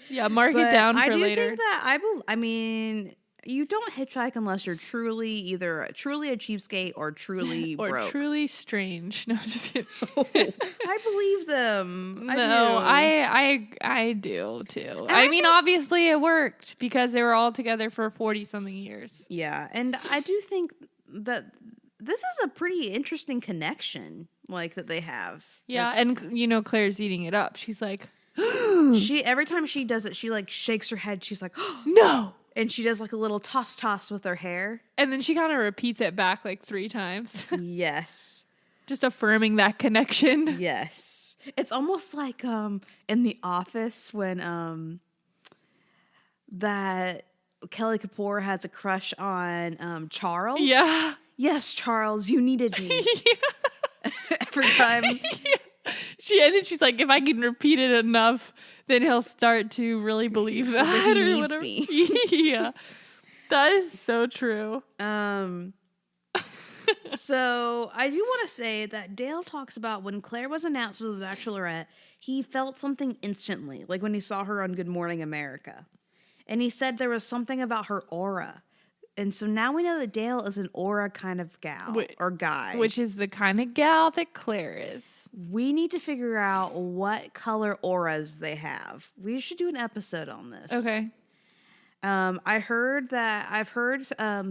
Yeah, mark it down for later. I do think that, you don't hitchhike unless you're truly a cheapskate or truly broke. Or truly strange. No, I'm just kidding. I believe them. I do too. Obviously it worked because they were all together for 40-something years. Yeah, and I do think that this is a pretty interesting connection, that they have. Yeah, and Claire's eating it up. She's like, every time she does it, she shakes her head. She's like, no. And she does a little toss with her hair. And then she kind of repeats it back 3 times. Yes. Just affirming that connection. Yes. It's almost like in The Office when that Kelly Kapoor has a crush on Charles. Yeah. Yes, Charles, you needed me. Every time. Yeah. And then she's like, if I can repeat it enough, then he'll start to really believe that. He needs me. Yeah. That is so true. So I do want to say that Dale talks about when Claire was announced as the Bachelorette, he felt something instantly, like when he saw her on Good Morning America. And he said there was something about her aura. And so now we know that Dale is an aura kind of gal or guy. Which is the kind of gal that Claire is. We need to figure out what color auras they have. We should do an episode on this. Okay. I've heard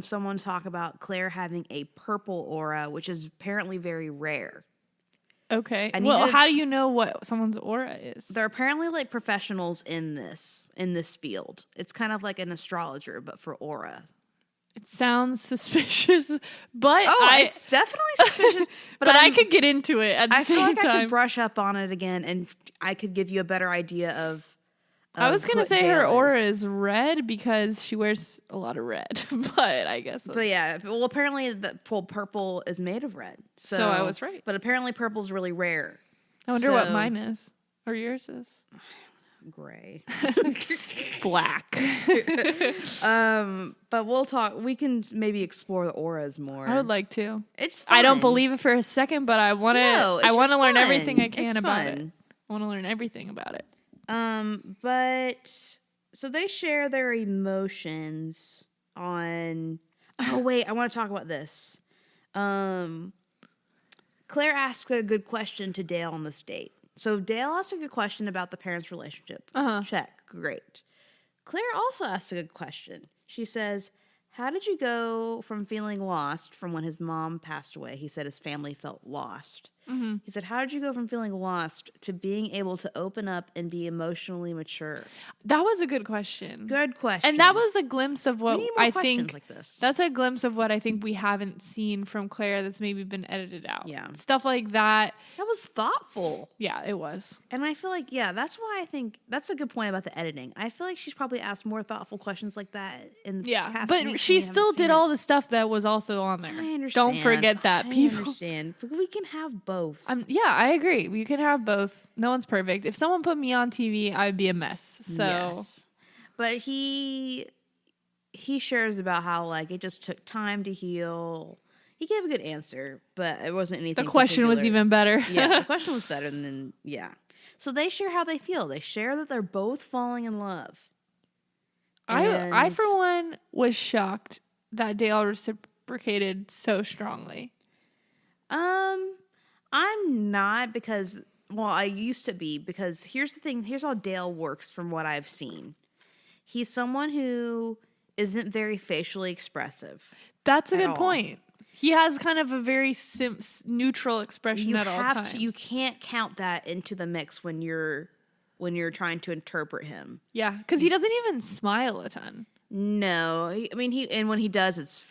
someone talk about Claire having a purple aura, which is apparently very rare. Okay. How do you know what someone's aura is? They're apparently professionals in this field. It's kind of like an astrologer, but for aura. It sounds suspicious, but it's definitely suspicious. But I could get into it at the same time. I feel like I could brush up on it again, and I could give you a better idea of I was going to say her aura is red because she wears a lot of red, but I guess. But yeah, apparently purple is made of red. So I was right. But apparently purple is really rare. I wonder what mine is or yours is. Gray. Black. But we'll talk. We can maybe explore the auras more. I would like to. It's fun. I don't believe it for a second, but I want to. I want to learn everything I can about it. I want to learn everything about it. But so they share their emotions on. Oh wait, I want to talk about this. Claire asked a good question to Dale on this date. So Dale asked a good question about the parents' relationship. Check. Great. Claire also asked a good question. She says, how did you go from feeling lost from when his mom passed away? He said his family felt lost. Mm-hmm. He said, how did you go from feeling lost to being able to open up and be emotionally mature? That was a good question. Good question. And that was a glimpse of what I think. Like this. That's a glimpse of what I think we haven't seen from Claire that's maybe been edited out. Yeah. Stuff like that. That was thoughtful. Yeah, it was. And I feel like, that's why I think that's a good point about the editing. I feel like she's probably asked more thoughtful questions like that in the past weeks. But she still did all the stuff that was also on there. I understand. Don't forget that, people. I understand. But we can have both. I agree. You can have both. No one's perfect. If someone put me on TV, I would be a mess. So, yes. But he shares about how it just took time to heal. He gave a good answer, but it wasn't anything. The question was even better. Yeah, the question was better than So they share how they feel. They share that they're both falling in love. I for one was shocked that Dale reciprocated so strongly. I'm not because, I used to be because here's the thing. Here's how Dale works from what I've seen. He's someone who isn't very facially expressive. That's a good point. He has kind of a very neutral expression at all times. You can't count that into the mix when you're trying to interpret him. Yeah, because he doesn't even smile a ton. No, and when he does, it's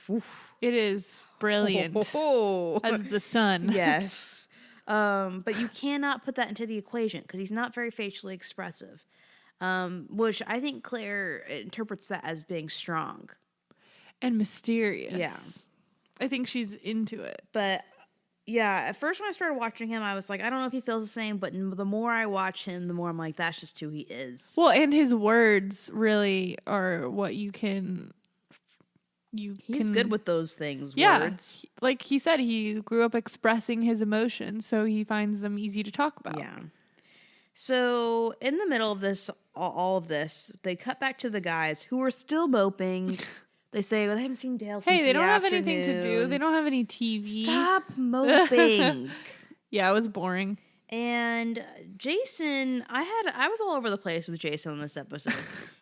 it is brilliant as the sun. Yes, but you cannot put that into the equation because he's not very facially expressive, which I think Claire interprets that as being strong and mysterious. Yeah, I think she's into it. But yeah, at first when I started watching him, I was like, I don't know if he feels the same, but the more I watch him, the more I'm like, that's just who he is. Well, and his words really are what he's good with those things. Yeah, words. Like he said, he grew up expressing his emotions, so he finds them easy to talk about. Yeah. So in the middle of this, all of this, they cut back to the guys who are still moping. They say, well, they haven't seen Dale since they don't have afternoon. anything to do. They don't have any TV. Stop moping. Yeah, it was boring. And Jason, I was all over the place with Jason on this episode.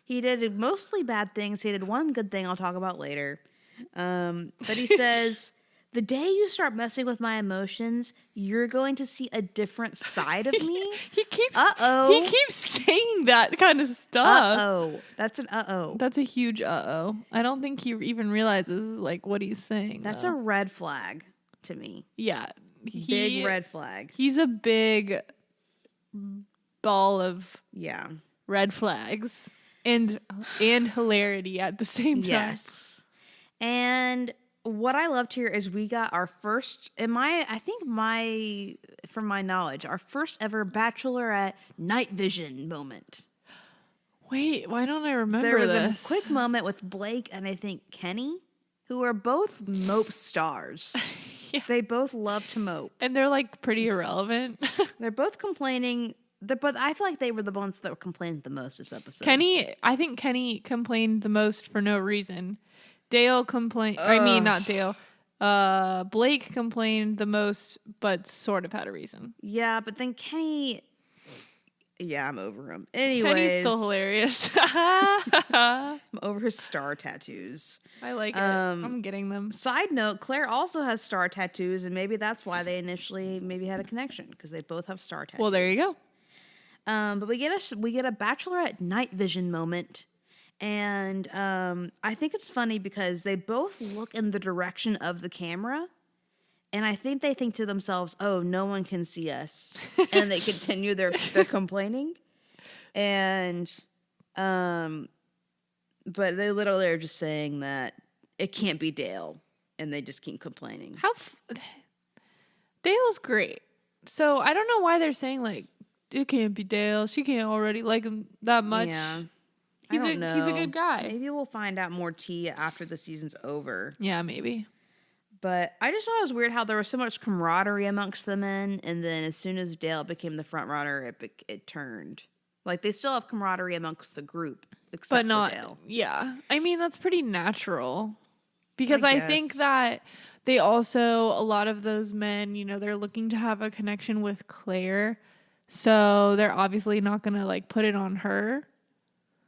He did mostly bad things. He did one good thing I'll talk about later. But he says, the day you start messing with my emotions, you're going to see a different side of me. He keeps saying that kind of stuff. That's an That's a huge I don't think he even realizes like what he's saying. That's a red flag to me. Yeah. Big red flag. He's a big ball of red flags and hilarity at the same time. Yes. And what I loved here is we got our first, from my knowledge, our first ever Bachelorette night vision moment. Wait, why don't I remember this? There was a quick moment with Blake and I think Kenny, who are both mope stars. Yeah. They both love to mope. And they're like pretty irrelevant. They're both complaining. But I feel like they were the ones that were complaining the most this episode. I think Kenny complained the most for no reason. Dale complained. I mean, not Dale. Blake complained the most, but sort of had a reason. Yeah, but then Kenny. Yeah, I'm over him. Anyways, Kenny's still hilarious. I'm over his star tattoos. I like it. I'm getting them. Side note: Claire also has star tattoos, and maybe that's why they initially maybe had a connection because they both have star tattoos. Well, there you go. But we get a Bachelorette night vision moment, and I think it's funny because they both look in the direction of the camera, and I think they think to themselves, "Oh, no one can see us," and they continue their complaining, and but they literally are just saying that it can't be Dale, and they just keep complaining. Dale's great, so I don't know why they're saying like. It can't be Dale. She can't already like him that much. Yeah. He's a good guy. Maybe we'll find out more tea after the season's over. Yeah, maybe. But I just thought it was weird how there was so much camaraderie amongst the men, and then as soon as Dale became the front runner, it turned. Like, they still have camaraderie amongst the group, except for Dale. Yeah. I mean, that's pretty natural. Because I think that they also, a lot of those men, they're looking to have a connection with Claire. So they're obviously not going to like put it on her.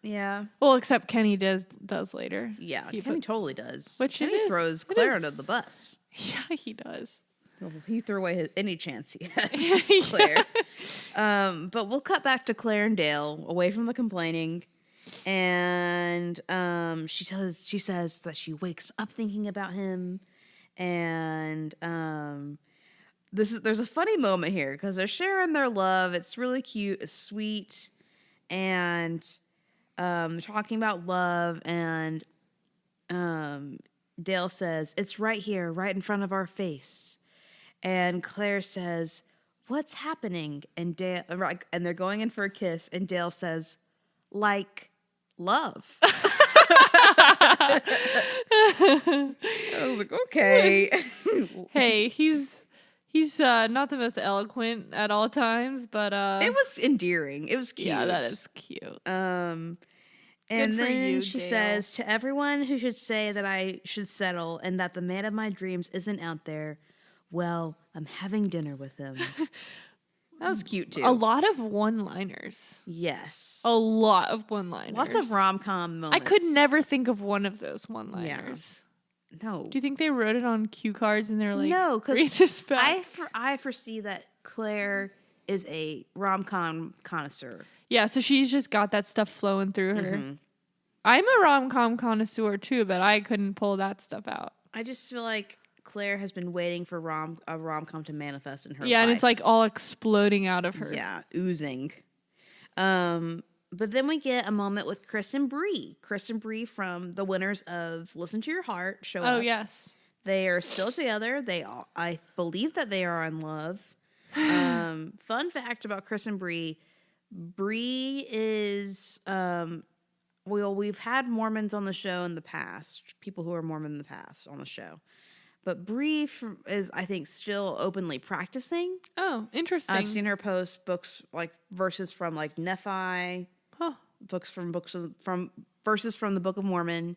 Yeah. Well, except Kenny does later. Yeah, Kenny totally does. Which Kenny throws Claire under the bus. Yeah, he does. Well, he threw away any chance he has Claire. But we'll cut back to Claire and Dale away from the complaining. And she says that she wakes up thinking about him. And there's a funny moment here because they're sharing their love. It's really cute. It's sweet. And they're talking about love. And Dale says, it's right here, right in front of our face. And Claire says, what's happening? And they're going in for a kiss. And Dale says, like love. I was like, okay. Hey, he's not the most eloquent at all times, but it was endearing. It was cute. Yeah, that is cute. And then she says, to everyone who should say that I should settle and that the man of my dreams isn't out there, well, I'm having dinner with him. That was cute too. A lot of one-liners. Yes. A lot of one-liners. Lots of rom-com moments. I could never think of one of those one-liners. No. Do you think they wrote it on cue cards and they're like, no, because I foresee that Claire is a rom-com connoisseur. Yeah, so she's just got that stuff flowing through her. Mm-hmm. I'm a rom-com connoisseur too, but I couldn't pull that stuff out. I just feel like Claire has been waiting for a rom-com to manifest in her life. Yeah, and it's like all exploding out of her. Yeah, oozing. But then we get a moment with Chris and Bree. Chris and Bree from the winners of Listen to Your Heart show up. Oh, yes. They are still together. I believe that they are in love. Fun fact about Chris and Bree. Bree is, we've had Mormons on the show in the past. People who are Mormon in the past on the show. But Bree is, I think, still openly practicing. Oh, interesting. I've seen her post books, like verses from like Nephi. Huh. Verses from the Book of Mormon.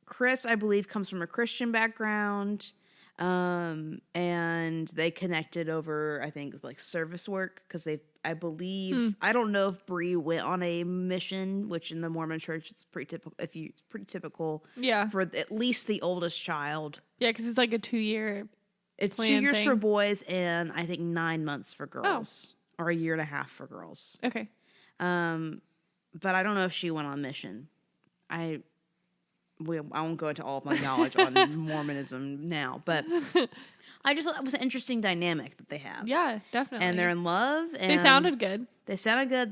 Chris, I believe, comes from a Christian background, and they connected over, I think, like service work because I believe, I don't know if Bree went on a mission, which in the Mormon Church it's pretty typical. It's pretty typical, yeah, for at least the oldest child. Yeah, because it's like a 2-year. It's 2 years for boys and I think 9 months for girls, or a year and a half for girls. Okay. But I don't know if she went on mission. I won't go into all of my knowledge on Mormonism now, but I just thought that was an interesting dynamic that they have. Yeah, definitely. And they're in love. And they sounded good.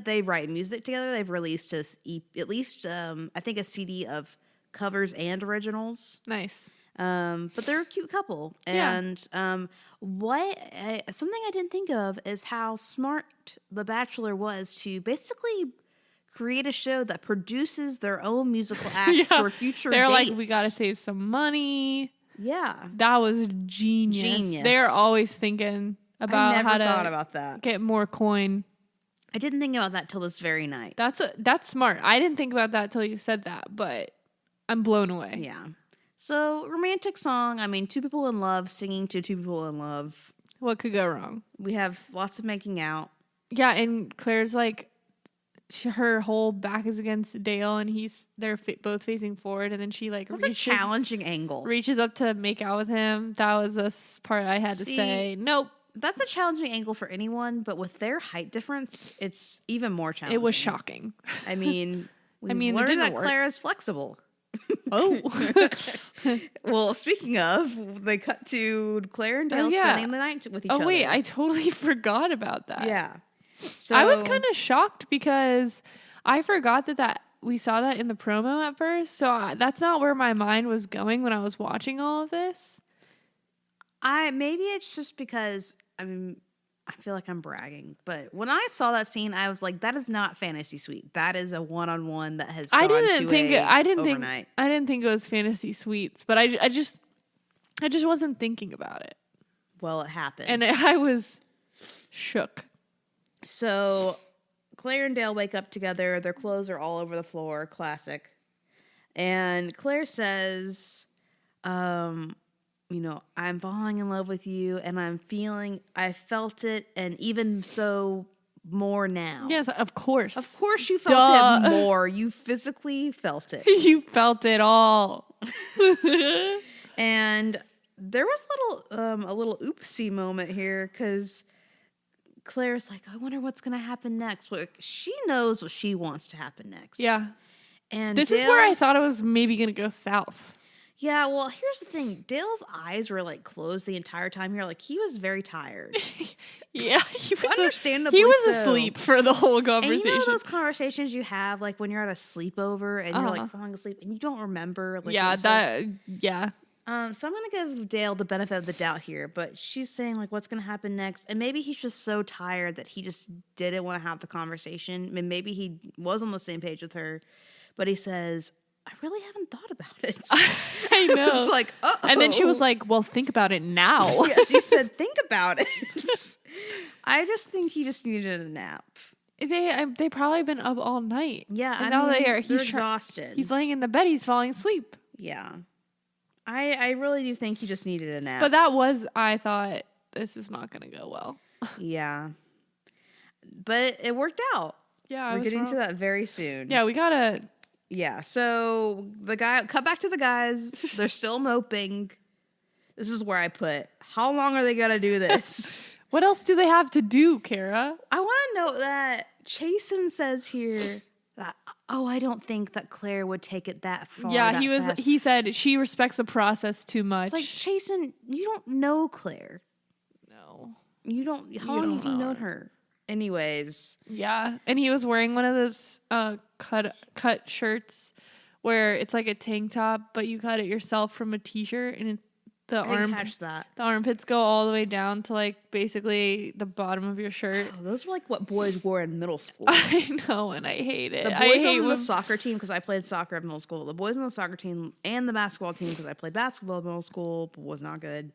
They write music together. They've released at least, I think, a CD of covers and originals. Nice. But they're a cute couple. And something I didn't think of is how smart The Bachelor was to basically create a show that produces their own musical acts for future They're dates. like, we got to save some money. Yeah. That was genius. They're always thinking about how to thought about that. Get more coin. I didn't think about that till this very night. That's smart. I didn't think about that till you said that, but I'm blown away. Yeah. So, romantic song. I mean, two people in love singing to two people in love. What could go wrong? We have lots of making out. Yeah, and Claire's like, her whole back is against Dale, and they're both facing forward, and then she like that's a challenging angle. Reaches up to make out with him. That was a part I had to say. Nope. That's a challenging angle for anyone, but with their height difference, it's even more challenging. It was shocking. I mean, learned that Claire is flexible. Oh. Well, speaking of, they cut to Claire and Dale spending the night with each other. Oh, wait, I totally forgot about that. Yeah. So I was kind of shocked because I forgot that we saw that in the promo at first. So that's not where my mind was going when I was watching all of this. Maybe it's just because, I mean, I feel like I'm bragging, but when I saw that scene, I was like, that is not fantasy suite. That is a one-on-one that has gone I didn't think it was fantasy suites, but I just wasn't thinking about it. Well, it happened. And I was shook. So Claire and Dale wake up together. Their clothes are all over the floor. Classic. And Claire says, I'm falling in love with you, and I felt it, and even so, more now. Yes, of course. Of course you felt it more. You physically felt it. You felt it all. And there was a little oopsie moment here, because Claire's like, I wonder what's going to happen next. Well, she knows what she wants to happen next. Yeah. And this is where I thought it was maybe going to go south. Yeah, well, here's the thing. Dale's eyes were like closed the entire time here. Like, he was very tired. Yeah, he was understandably he was asleep for the whole conversation. And those conversations you have, like when you're at a sleepover and you're like falling asleep and you don't remember. Like, yeah. So I'm gonna give Dale the benefit of the doubt here, but she's saying like, what's gonna happen next? And maybe he's just so tired that he just didn't want to have the conversation. I mean, maybe he was on the same page with her, but he says, I really haven't thought about it. I know. I was like, uh-oh. And then she was like, well, think about it now. Yeah, she said, think about it. I just think he just needed a nap. They probably been up all night. Yeah. And now he's exhausted. He's laying in the bed. He's falling asleep. Yeah. I really do think he just needed a nap. But I thought, this is not going to go well. Yeah. But it worked out. Yeah, we're getting to that very soon. Yeah, we got to Yeah, so cut back to the guys. They're still moping. This is where I put, how long are they going to do this? What else do they have to do, Kara? I want to note that Chasen says here that, I don't think that Claire would take it that far. Yeah, he said she respects the process too much. It's like, Chasen, you don't know Claire. No. You don't, how long have you known her? Anyways. Yeah, and he was wearing one of those cut shirts where it's like a tank top, but you cut it yourself from a t-shirt, and the armpits go all the way down to like basically the bottom of your shirt. Oh, those were like what boys wore in middle school. I know, and I hate it. The boys on the soccer team, because I played soccer at middle school. The boys on the soccer team and the basketball team, because I played basketball at middle school, but was not good.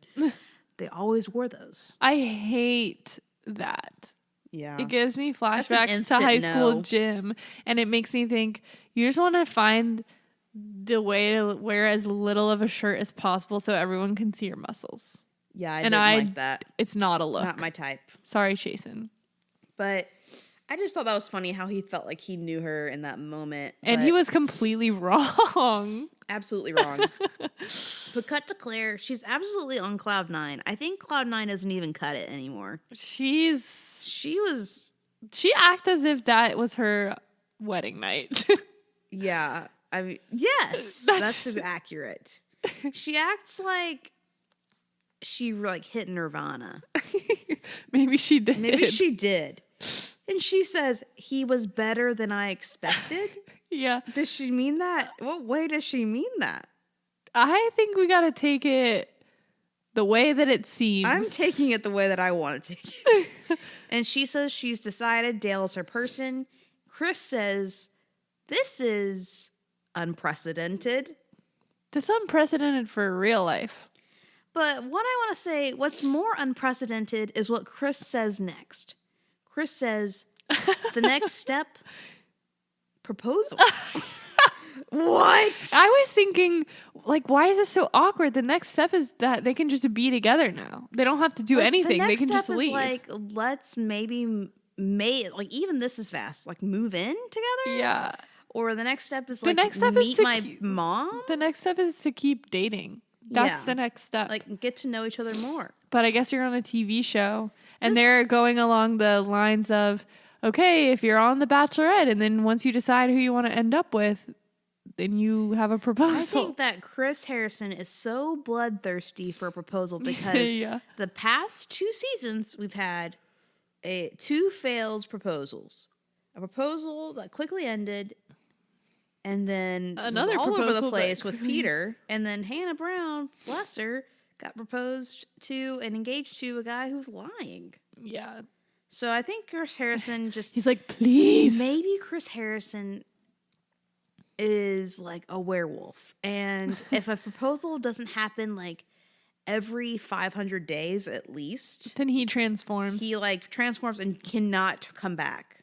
They always wore those. I hate that. Yeah. It gives me flashbacks to high school gym, and it makes me think you just want to find the way to wear as little of a shirt as possible so everyone can see your muscles. Yeah, I didn't like that. It's not a look. Not my type. Sorry, Chasen. But I just thought that was funny how he felt like he knew her in that moment. And he was completely wrong. Absolutely wrong. But cut to Claire. She's absolutely on cloud 9. I think cloud 9 doesn't even cut it anymore. She acted as if that was her wedding night. Yeah. I mean, yes, that's accurate. She acts like she like hit Nirvana. Maybe she did. And she says, he was better than I expected. Yeah. Does she mean that? What way does she mean that? I think we got to take it the way that it seems. I'm taking it the way that I want to take it. And she says she's decided Dale's her person. Chris says, this is unprecedented. That's unprecedented for real life. But what I want to say, what's more unprecedented is what Chris says next. Chris says, the next step, proposal. What? I was thinking, like, why is this so awkward? The next step is that they can just be together now. They don't have to do anything. They can just leave. Like, let's maybe even this is fast. Like, move in together? Yeah. Or the next step is meet my mom? The next step is to keep dating. That's the next step. Like, get to know each other more. But I guess you're on a TV show, and they're going along the lines of, okay, if you're on The Bachelorette, and then once you decide who you want to end up with, then you have a proposal. I think that Chris Harrison is so bloodthirsty for a proposal because the past 2 seasons we've had 2 failed proposals. A proposal that quickly ended, and then another all over the place with Peter, and then Hannah Brown, bless her, got proposed to and engaged to a guy who's lying. Yeah. So I think Chris Harrison he's like, please. Maybe Chris Harrison is like a werewolf, and if a proposal doesn't happen like every 500 days at least, then he transforms. He like transforms and cannot come back.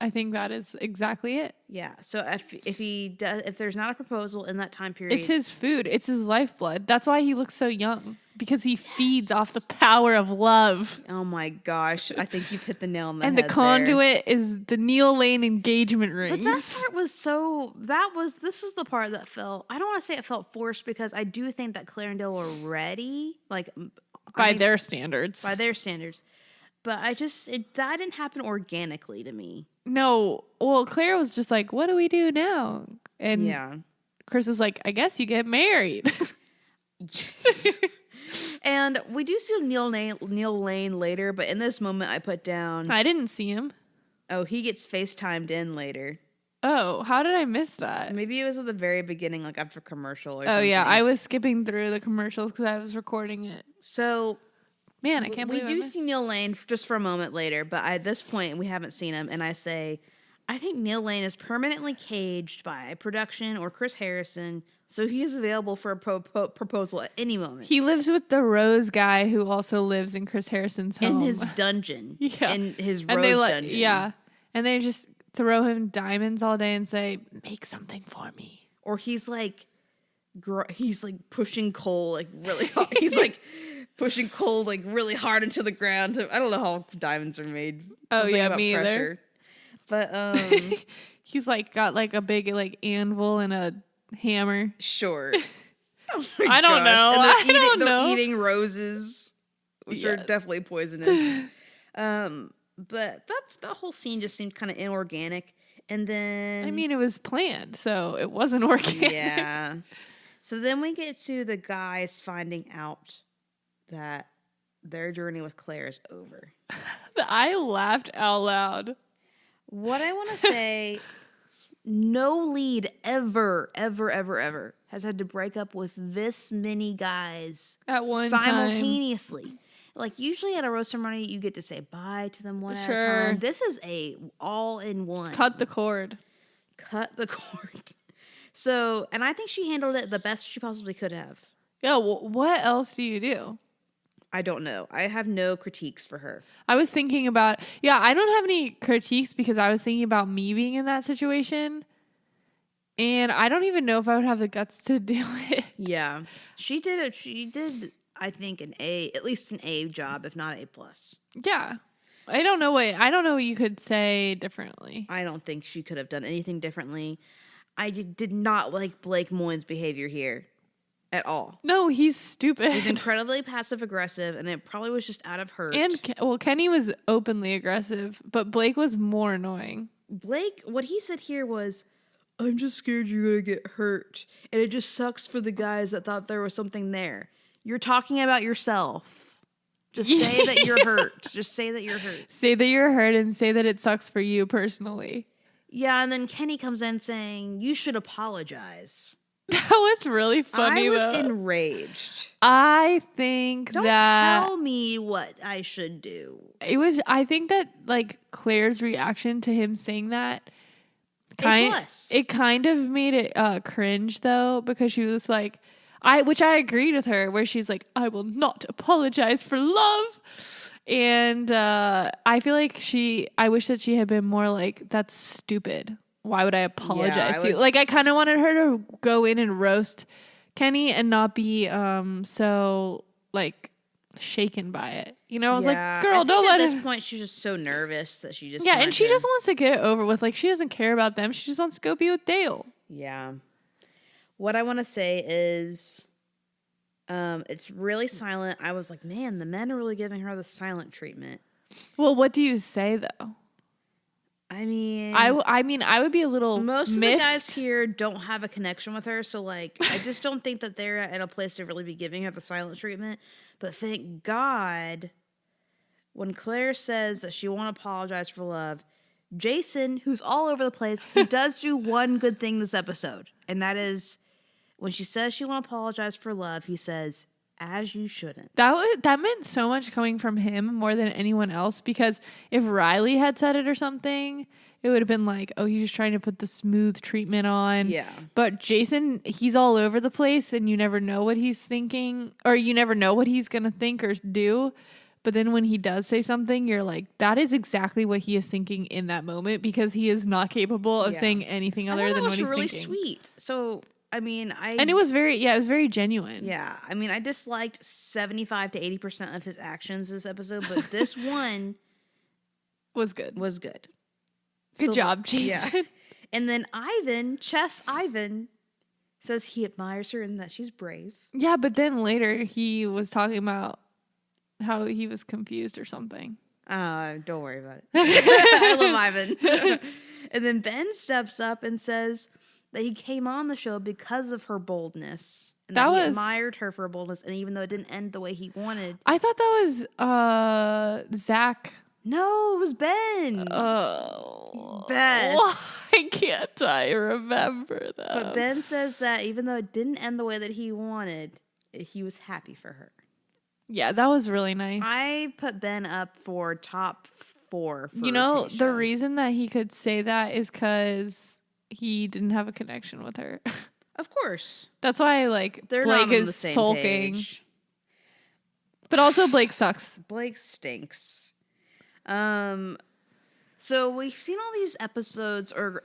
I think that is exactly it. Yeah. So if there's not a proposal in that time period, it's his food. It's his lifeblood. That's why he looks so young, because he feeds off the power of love. Oh my gosh! I think you've hit the nail on the head. And the conduit is the Neil Lane engagement rings. But that part was this was the part that felt. I don't want to say it felt forced, because I do think that Claire and Dale were ready, like by their standards. By their standards. But that didn't happen organically to me. No. Well, Claire was just like, what do we do now? And Chris was like, I guess you get married. Yes. And we do see Neil Lane later, but in this moment I put down... I didn't see him. Oh, he gets FaceTimed in later. Oh, how did I miss that? Maybe it was at the very beginning, like after commercial or something. Oh, yeah. I was skipping through the commercials because I was recording it. So... Man, I can't believe we do see Neil Lane just for a moment later, but at this point we haven't seen him, and I say, I think Neil Lane is permanently caged by production or Chris Harrison, so he is available for a proposal at any moment. He lives with the Rose guy who also lives in Chris Harrison's home. In his dungeon. In his Rose dungeon. Yeah. And they just throw him diamonds all day and say, make something for me. Or he's like pushing Cole like really hard. He's like pushing Cole like really hard into the ground. I don't know how diamonds are made. Oh yeah, me pressure. Either. But He's like got like a big like anvil and a hammer. Sure. Oh I don't know. And they're eating roses, which are definitely poisonous. But that whole scene just seemed kind of inorganic. And then... I mean, it was planned, so it wasn't organic. Yeah. So then we get to the guys finding out that their journey with Claire is over. I laughed out loud. What I want to say, no lead ever has had to break up with this many guys at one simultaneously. Time. Like usually at a rose ceremony, you get to say bye to them one at a time. This is a all in one. Cut the cord. So, and I think she handled it the best she possibly could have. Yeah. What else do you do? I don't know. I have no critiques for her. I was thinking about, I don't have any critiques because I was thinking about me being in that situation. And I don't even know if I would have the guts to do it. Yeah. She did it. She did, I think, at least an A job, if not A+. Yeah. I don't know what you could say differently. I don't think she could have done anything differently. I did not like Blake Moyne's behavior here. At all. No, he's stupid. He's incredibly passive-aggressive, and it probably was just out of hurt. And, Kenny was openly aggressive, but Blake was more annoying. Blake, what he said here was, I'm just scared you're going to get hurt, and it just sucks for the guys that thought there was something there. You're talking about yourself. Just say that you're hurt. Just say that you're hurt. Say that you're hurt and say that it sucks for you personally. Yeah, and then Kenny comes in saying, you should apologize. That was really funny, though. I was enraged. I think Don't tell me what I should do. I think that, like, Claire's reaction to him saying that, it kind of made it cringe, though, because she was like, which I agreed with her, where she's like, I will not apologize for love. And I feel like I wish that she had been more like, that's stupid. Why would I apologize to you? Like, I kind of wanted her to go in and roast Kenny and not be so, like, shaken by it. You know, I was like, girl, don't let her. At this point, she's just so nervous that she just... Yeah, and she just wants to get it over with. Like, she doesn't care about them. She just wants to go be with Dale. Yeah. What I want to say is it's really silent. I was like, man, the men are really giving her the silent treatment. Well, what do you say, though? I mean, I would be a little most miffed. of the guys here don't have a connection with her, so like I just don't think that they're in a place to really be giving her the silent treatment. But thank God, when Claire says that she won't apologize for love, Jason, who's all over the place, he does do one good thing this episode, and that is when she says she won't apologize for love, he says, as you shouldn't. That meant so much coming from him more than anyone else, because if Riley had said it or something, it would have been like, oh, he's just trying to put the smooth treatment on. Yeah. But Jason, he's all over the place and you never know what he's thinking, or you never know what he's going to think or do. But then when he does say something, you're like, that is exactly what he is thinking in that moment, because he is not capable of saying anything other than what he's really thinking. Sweet. So I mean, and it was very genuine. Yeah, I mean, I disliked 75 to 80% of his actions this episode, but this one was good. Good job, Jason. Yeah. And then Ivan says he admires her and that she's brave. Yeah, but then later he was talking about how he was confused or something. Don't worry about it. I love Ivan. And then Ben steps up and says that he came on the show because of her boldness. And that he admired her for her boldness. And even though it didn't end the way he wanted. I thought that was Zach. No, it was Ben. Oh. Ben. Why can't I remember that? But Ben says that even though it didn't end the way that he wanted, he was happy for her. Yeah, that was really nice. I put Ben up for top 4 for Tayshia. The reason that he could say that is because he didn't have a connection with her. Of course. That's why, like, they're Blake not on is the same sulking. Page. But also Blake sucks. Blake stinks. So we've seen all these episodes or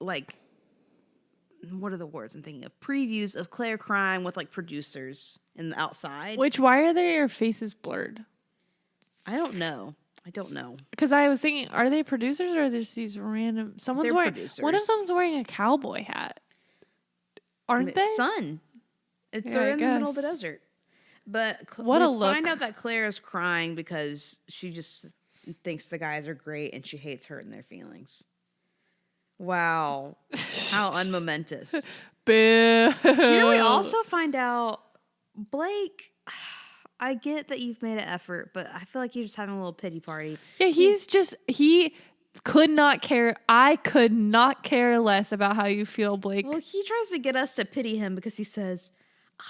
like, what are the words I'm thinking of? Previews of Clare crying with like producers in the outside. Why are their faces blurred? I don't know. I don't know. Because I was thinking, are they producers or are there just these random... They're producers. One of them's wearing a cowboy hat. Aren't they? Sun. They're in the middle of the desert. But what a look. Find out that Claire is crying because she just thinks the guys are great and she hates hurting their feelings. Wow. How unmomentous. Boo. Here we also find out, Blake, I get that you've made an effort, but I feel like you're just having a little pity party. Yeah, he could not care. I could not care less about how you feel, Blake. Well, he tries to get us to pity him because he says,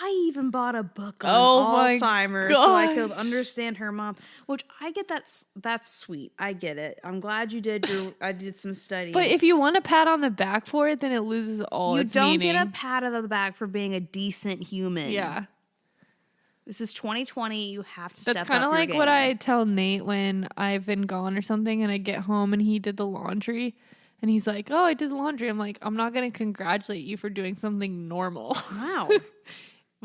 I even bought a book on Alzheimer's so I could understand her mom. Which I get that's sweet. I get it. I'm glad you did I did some studying. But if you want a pat on the back for it, then it loses all its meaning. You don't get a pat on the back for being a decent human. Yeah. This is 2020. You have to step up. That's kind of like what I tell Nate when I've been gone or something and I get home and he did the laundry. And he's like, oh, I did the laundry. I'm like, I'm not going to congratulate you for doing something normal. Wow.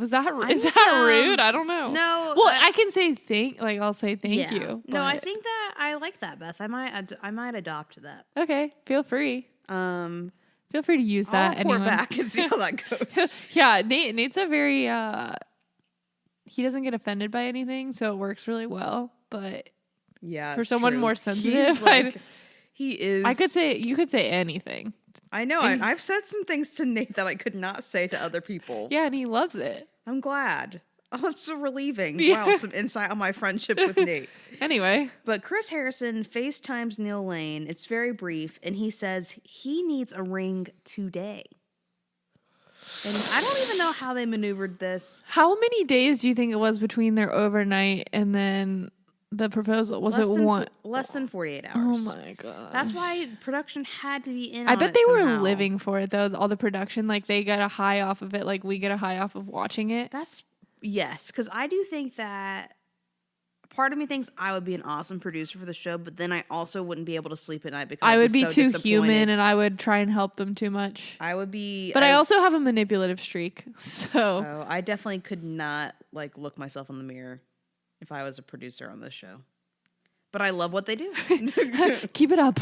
Is that rude? I don't know. No. Well, I can say I'll say thank you. No, I think that I like that, Beth. I might adopt that. Okay, feel free. Feel free to use that. I'll pour back and see how that goes. Yeah, Nate's a very he doesn't get offended by anything, so it works really well. But yeah, for someone more sensitive, he is. You could say anything. I know. I've said some things to Nate that I could not say to other people. Yeah, and he loves it. I'm glad. Oh, it's so relieving. Yeah. Wow, some insight on my friendship with Nate. Anyway. But Chris Harrison FaceTimes Neil Lane. It's very brief, and he says he needs a ring today. And I don't even know how they maneuvered this. How many days do you think it was between their overnight and then the proposal? Was less than 48 hours. Oh my god. That's why production had to be in I on bet it they somehow. were living for it though, all the production. Like they get a high off of it, like we get a high off of watching it. Yes, because I do think that part of me thinks I would be an awesome producer for the show, but then I also wouldn't be able to sleep at night because I would be so too human and I would try and help them too much. I would be. But I also have a manipulative streak, so. Oh, I definitely could not look myself in the mirror if I was a producer on this show. But I love what they do. Keep it up.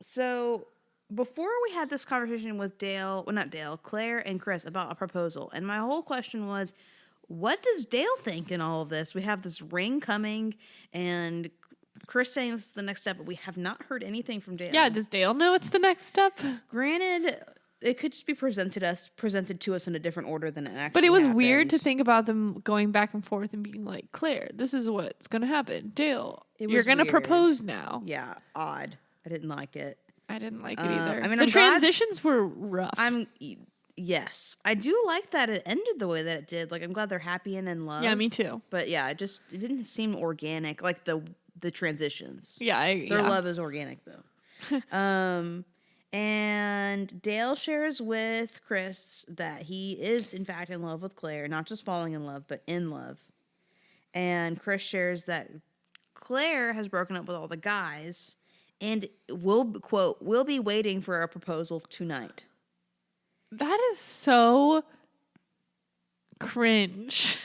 So before we had this conversation with Claire and Chris about a proposal, and my whole question was, what does Dale think in all of this? We have this ring coming, and Chris saying this is the next step, but we have not heard anything from Dale. Yeah, does Dale know it's the next step? Granted, it could just be presented to us in a different order than it actually But it was happened. weird to think about them going back and forth and being like, Claire, this is what's going to happen. Dale, you're going to propose now. Yeah, odd. I didn't like it. I didn't like it either. I mean, the transitions were rough. Yes, I do like that it ended the way that it did. I'm glad they're happy and in love. Yeah, me too. But yeah, it didn't seem organic, like the transitions. Yeah, their love is organic though. And Dale shares with Chris that he is in fact in love with Claire, not just falling in love, but in love. And Chris shares that Claire has broken up with all the guys and will be waiting for a proposal tonight. That is so cringe.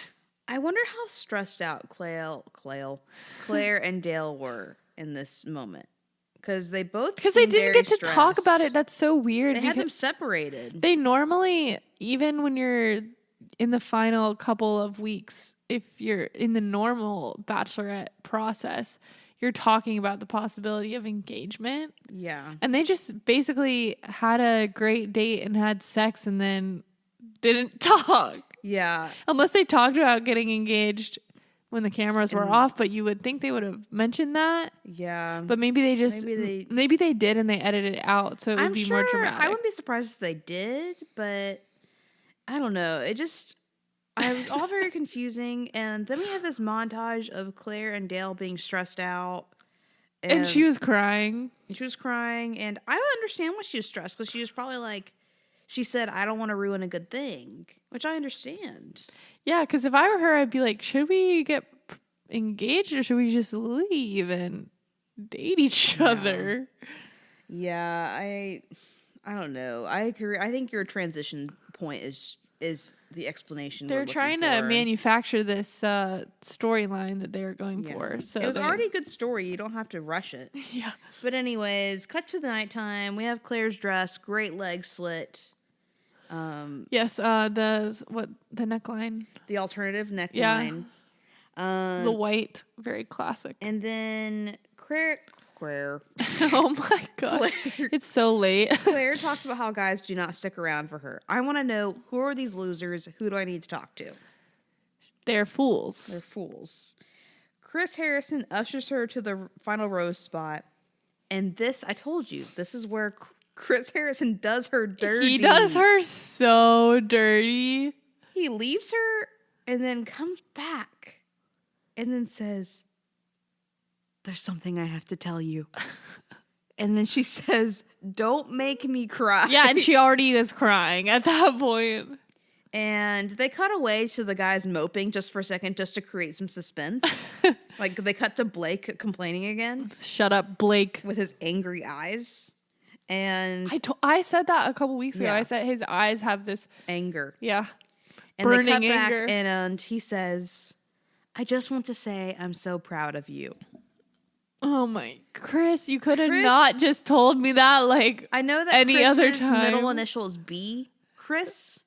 I wonder how stressed out Claire and Dale were in this moment. Because they didn't get to talk about it. That's so weird. They had them separated. They normally, even when you're in the final couple of weeks, if you're in the normal Bachelorette process, you're talking about the possibility of engagement. Yeah. And they just basically had a great date and had sex and then didn't talk. Yeah. Unless they talked about getting engaged when the cameras were off, but you would think they would have mentioned that. Yeah. But maybe they did and they edited it out so it would be more dramatic. I wouldn't be surprised if they did, but I don't know. It was all very confusing. And then we had this montage of Claire and Dale being stressed out. And she was crying. And I understand why she was stressed because she was probably she said, I don't want to ruin a good thing, which I understand. Yeah, because if I were her, I'd be like, should we get engaged or should we just leave and date each other? Yeah, I don't know. I agree. I think your transition point is is the explanation. They're trying to manufacture this storyline that they're going for. So it was already a good story. You don't have to rush it. Yeah. But anyways, cut to the nighttime. We have Claire's dress, great leg slit. Yes, the neckline. The alternative neckline. Yeah. The white, very classic. And then Claire. Oh my god. It's so late. Claire talks about how guys do not stick around for her. I want to know, who are these losers? Who do I need to talk to? They're fools. They're fools. Chris Harrison ushers her to the final rose spot. And this, I told you, this is where Chris Harrison does her dirty. He does her so dirty. He leaves her and then comes back and then says, "There's something I have to tell you." And then she says, "Don't make me cry." Yeah, and she already is crying at that point. And they cut away to the guys moping just for a second, just to create some suspense. Like, they cut to Blake complaining again. Shut up, Blake. With his angry eyes. And I said that a couple weeks ago. I said his eyes have this anger. Yeah. And burning they cut anger. Back and he says, "I just want to say I'm so proud of you." Oh my, Chris, you could have not just told me that like I know that any Chris's other time. Middle initial is B. Chris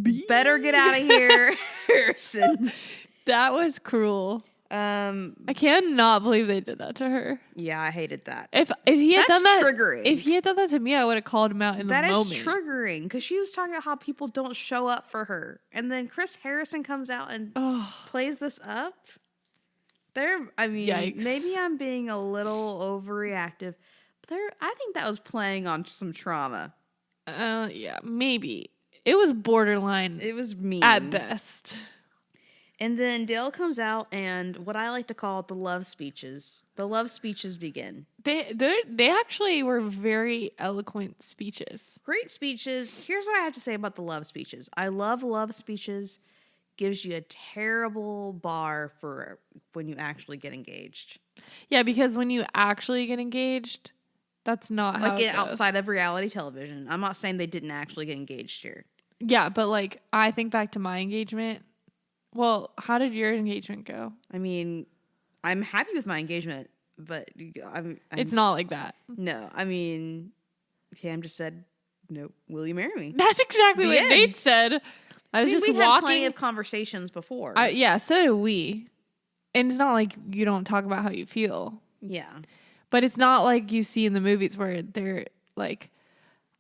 B. Better get out of here, Harrison. That was cruel. I cannot believe they did that to her. Yeah, I hated that. If he had done that, triggering. If he had done that to me, I would have called him out in the moment. That is triggering because she was talking about how people don't show up for her, and then Chris Harrison comes out and plays this up. Yikes. Maybe I'm being a little overreactive, but I think that was playing on some trauma. Yeah, maybe. It was borderline. It was mean. At best. And then Dale comes out, and what I like to call the love speeches. The love speeches begin. They actually were very eloquent speeches. Great speeches. Here's what I have to say about the love speeches. I love love speeches. Gives you a terrible bar for when you actually get engaged. Yeah, because when you actually get engaged, that's not how it goes. Outside of reality television. I'm not saying they didn't actually get engaged here. Yeah, but like I think back to my engagement. Well, how did your engagement go? I mean, I'm happy with my engagement, but it's not like that. No, I mean, Cam just said, "No, will you marry me?" That's exactly what Nate said. I was just we walking. Had plenty of conversations before. Yeah, so do we. And it's not like you don't talk about how you feel. Yeah. But it's not like you see in the movies where they're like,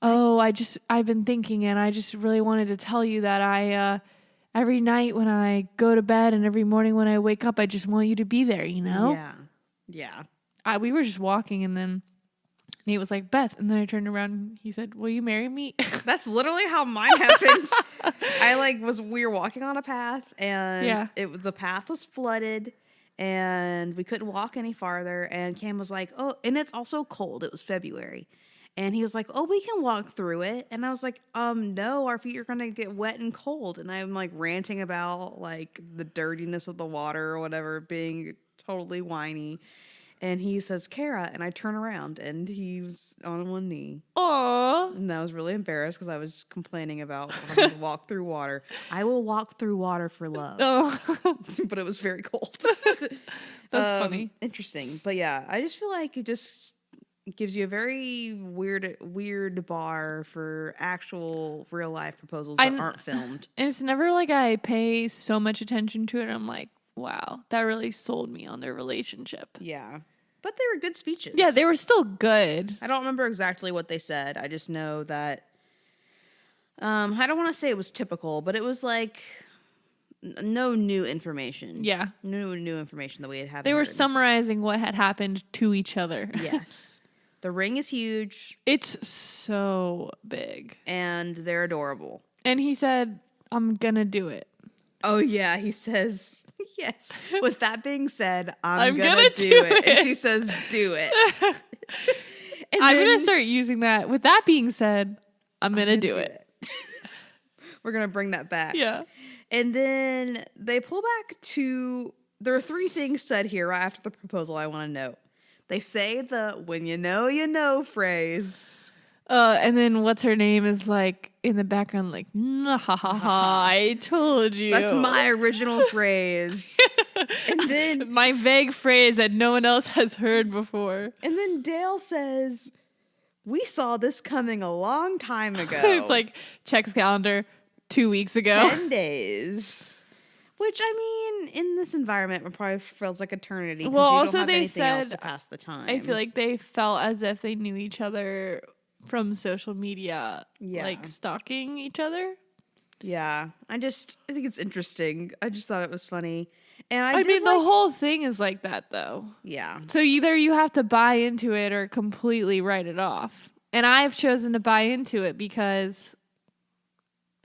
"Oh, I've been thinking and I just really wanted to tell you that I every night when I go to bed and every morning when I wake up, I just want you to be there, you know?" Yeah. We were just walking and then Nate was like, "Beth," and then I turned around and he said, "Will you marry me?" That's literally how mine happened. We were walking on a path and the path was flooded and we couldn't walk any farther. And Cam was like, "Oh," and it's also cold. It was February. And he was like, "Oh, we can walk through it." And I was like, no, our feet are going to get wet and cold. And I'm like ranting about like the dirtiness of the water or whatever, being totally whiny. And he says, "Kara," and I turn around and he's on one knee. Aww. And I was really embarrassed because I was complaining about having to walk through water. I will walk through water for love. Oh. But it was very cold. That's funny. Interesting. But yeah, I just feel like it just gives you a very weird bar for actual real life proposals that aren't filmed. And it's never like I pay so much attention to it. I'm like, wow, that really sold me on their relationship. Yeah. But they were good speeches. Yeah, they were still good. I don't remember exactly what they said. I just know that I don't want to say it was typical, but it was like no new information. Yeah. No new information that we had. They were summarizing what had happened to each other. Yes. The ring is huge. It's so big. And they're adorable. And he said, "I'm gonna do it." Oh, yeah. He says, yes. With that being said, I'm gonna do it. And she says, "Do it." I'm going to start using that. With that being said, I'm going to do it. We're going to bring that back. Yeah. And then they pull back to, there are 3 things said here right after the proposal I want to note. They say the "when you know phrase. And then what's her name is like in the background, like, ha ha ha, I told you. That's my original phrase. And then my vague phrase that no one else has heard before. And then Dale says, we saw this coming a long time ago. It's like, checks calendar 2 weeks ago. 10 days. Which, I mean, in this environment, it probably feels like eternity. Well, you also don't have they anything else said, to pass the time. I feel like they felt as if they knew each other from social media, like stalking each other. Yeah. I think it's interesting. I just thought it was funny. And I mean, the whole thing is like that, though. Yeah. So either you have to buy into it or completely write it off. And I've chosen to buy into it because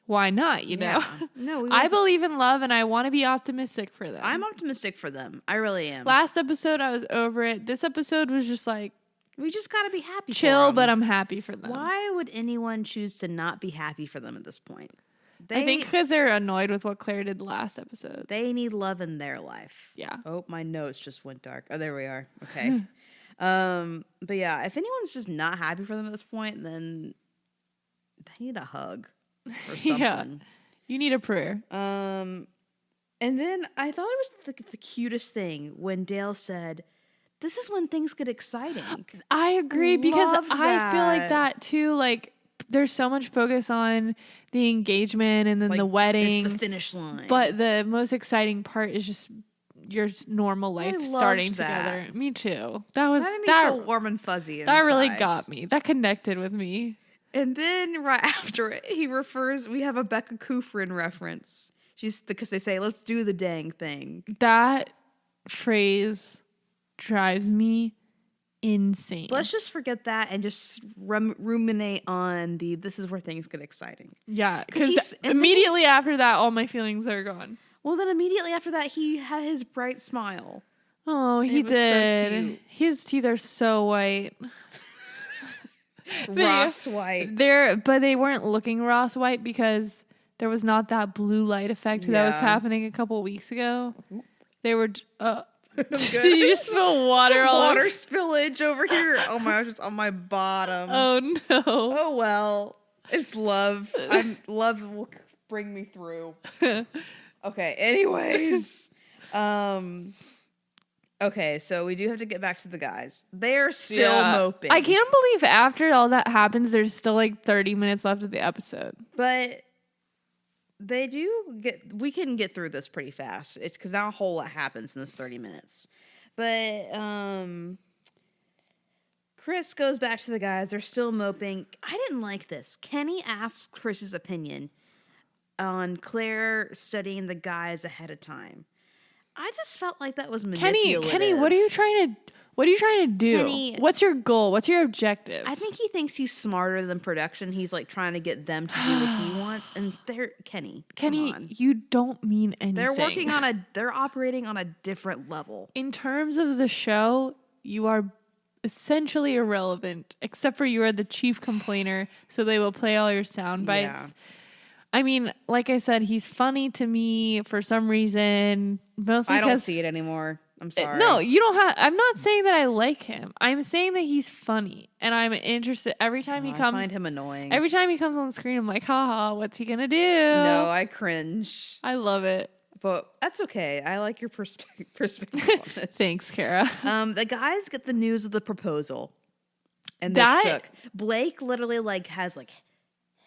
why not, you know? No, I believe in love and I want to be optimistic for them. I'm optimistic for them. I really am. Last episode, I was over it. This episode was just like, we just got to be happy chill, for them. but I'm happy for them. Why would anyone choose to not be happy for them at this point? I think because they're annoyed with what Claire did last episode. They need love in their life. Yeah. Oh, my notes just went dark. Oh, there we are. Okay. But yeah, if anyone's just not happy for them at this point, then they need a hug or something. Yeah. You need a prayer. And then I thought it was the cutest thing when Dale said, this is when things get exciting. I agree because I feel like that too. Like, there's so much focus on the engagement and then the wedding. It's the finish line. But the most exciting part is just your normal life starting together. Me too. That made me feel warm and fuzzy inside. That really got me. That connected with me. And then right after it, we have a Becca Kufrin reference. Because they say, let's do the dang thing. That phrase drives me insane. Let's just forget that and just ruminate on this is where things get exciting. Yeah, because immediately after that, all my feelings are gone. Well, then immediately after that, he had his bright smile. Oh, he did. So cute. His teeth are so white. Ross white. But they weren't looking Ross white because there was not that blue light effect that was happening a couple weeks ago. They were... Did you just spill water all over? Water spillage over here. Oh my gosh, it's on my bottom. Oh no. Oh well. It's love. Love will bring me through. Okay, anyways. Okay, so we do have to get back to the guys. They're still moping. I can't believe after all that happens, there's still like 30 minutes left of the episode. But we can get through this pretty fast. It's because not a whole lot happens in this 30 minutes. But Chris goes back to the guys. They're still moping. I didn't like this. Kenny asks Chris's opinion on Claire studying the guys ahead of time. I just felt like that was manipulative. Kenny, what are you trying to do? Kenny, what's your goal? What's your objective? I think he thinks he's smarter than production. He's like trying to get them to do what he wants. And Kenny, you don't mean anything. They're operating on a different level. In terms of the show, you are essentially irrelevant, except for you are the chief complainer, so they will play all your sound bites. Yeah. I mean, like I said, he's funny to me for some reason. Mostly I don't see it anymore. I'm sorry. No, you don't have. I'm not saying that I like him. I'm saying that he's funny, and I'm interested every time he comes. I find him annoying. Every time he comes on the screen, I'm like, haha, what's he gonna do? No, I cringe. I love it. But that's okay. I like your perspective on this. Thanks, Kara. The guys get the news of the proposal, and they're shook. Blake literally has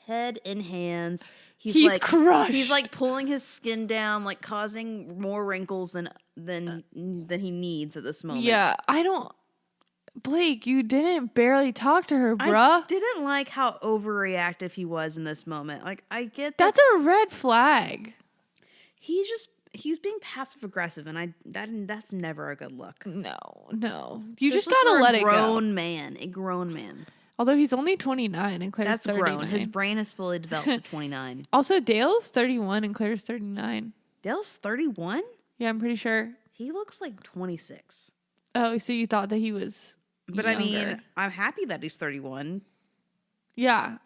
head in hands. He's crushed. He's pulling his skin down, causing more wrinkles than he needs at this moment. Yeah, Blake, you didn't barely talk to her, bruh. I didn't like how overreactive he was in this moment. I get that. That's a red flag. He's being passive aggressive, and that's never a good look. No. You just gotta let it go. A grown man. Although he's only 29 and Claire's 39. That's grown. His brain is fully developed at 29. Also, Dale's 31 and Claire's 39. Dale's 31? Yeah, I'm pretty sure. He looks like 26. Oh, so you thought that he was younger. I mean, I'm happy that he's 31. Yeah,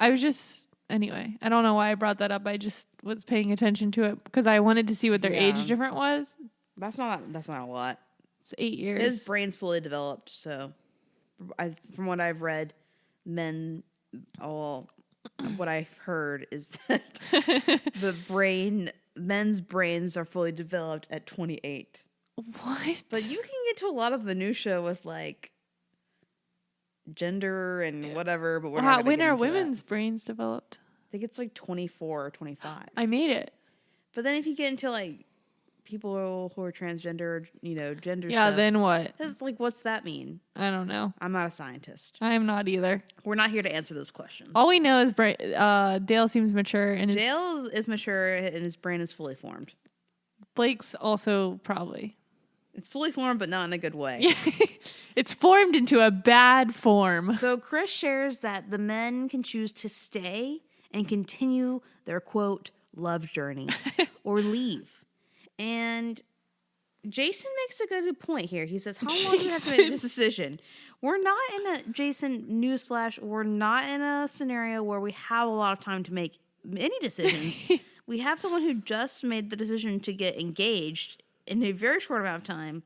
anyway, I don't know why I brought that up. I just was paying attention to it because I wanted to see what their age difference was. That's not a lot. It's 8 years. His brain's fully developed, so from what I've read, men what I've heard is that men's brains are fully developed at 28. What? But you can get to a lot of minutia with like gender and whatever, but we're not when are women's brains developed? I think it's like 24 or 25. I made it. But then if you get into like people who are transgender, gender yeah, stuff. Then what? It's like, what's that mean? I don't know. I'm not a scientist. I am not either. We're not here to answer those questions. All we know is Dale seems mature. And Dale is mature and his brain is fully formed. Blake's also probably. It's fully formed, but not in a good way. Yeah. It's formed into a bad form. So Chris shares that the men can choose to stay and continue their, quote, love journey or leave. And Jason makes a good point here. He says, how long do we have to make this decision? We're not in a, Jason, newsflash, we're not in a scenario where we have a lot of time to make any decisions. We have someone who just made the decision to get engaged in a very short amount of time.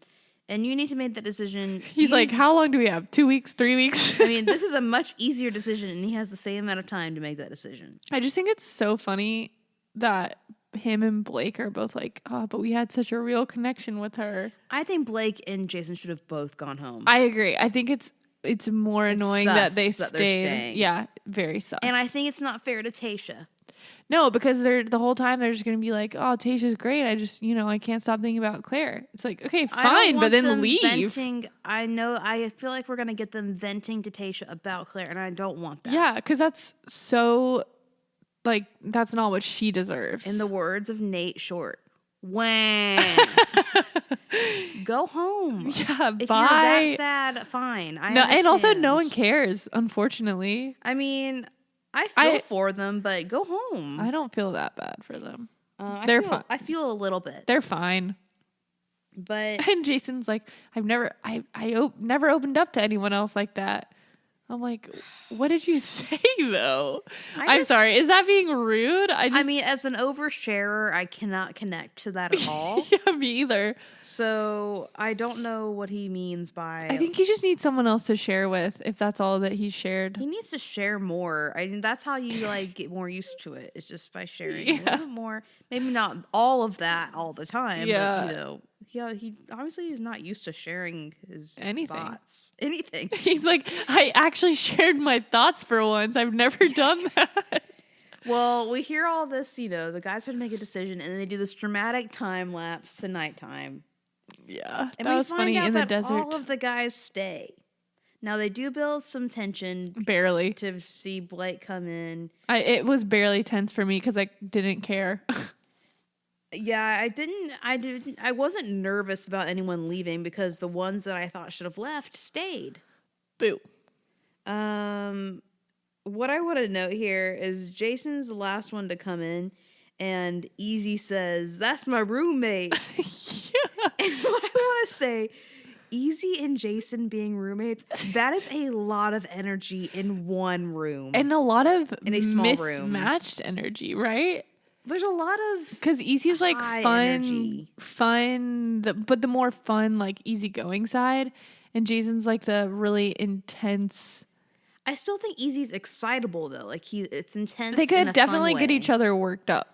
And you need to make that decision. He's like, how long do we have? 2 weeks? 3 weeks? I mean, this is a much easier decision, and he has the same amount of time to make that decision. I just think it's so funny that him and Blake are both like, oh, but we had such a real connection with her. I think Blake and Jason should have both gone home. I agree. I think it's more annoying that they stayed. Yeah, very sus. And I think it's not fair to Tayshia. No, because the whole time they're just going to be like, oh, Tayshia's great. I just, I can't stop thinking about Claire. It's like, okay, fine, but then leave. Venting. I feel like we're going to get them venting to Tayshia about Claire, and I don't want that. Yeah, because that's so, like, that's not what she deserves. In the words of Nate Short, when go home. Yeah, if bye. You're that sad, fine. No, and also no one cares, unfortunately. I mean, I feel for them, but go home. I don't feel that bad for them. They're fine. I feel a little bit. They're fine. But and Jason's like, I never opened up to anyone else like that. I'm like, what did you say though? I'm sorry. Is that being rude? I mean, as an oversharer, I cannot connect to that at all. Yeah, me either. So I don't know what he means by. I think he just needs someone else to share with. If that's all that he's shared, he needs to share more. I mean, that's how you like get more used to it. It's just by sharing a little bit more. Maybe not all of that all the time. Yeah. But, he obviously is not used to sharing his thoughts. Anything. He's like, I actually shared my thoughts for once. I've never done that. Well, we hear all this, the guys have to make a decision, and then they do this dramatic time lapse to nighttime. Yeah, and that was funny in the desert. All of the guys stay. Now they do build some tension, barely, to see Blake come in. It was barely tense for me because I didn't care. Yeah, I wasn't nervous about anyone leaving because the ones that I thought should have left stayed. Boo. What I want to note here is Jason's the last one to come in, and Easy says, "That's my roommate." Yeah. And what I want to say, Easy and Jason being roommates, that is a lot of energy in one room. And a lot of in a small mismatched energy, right? There's a lot of because Easy's like energy. but the more fun, like easygoing side, and Jason's like the really intense. I still think Easy's excitable though. Like it's intense. They could definitely get each other worked up.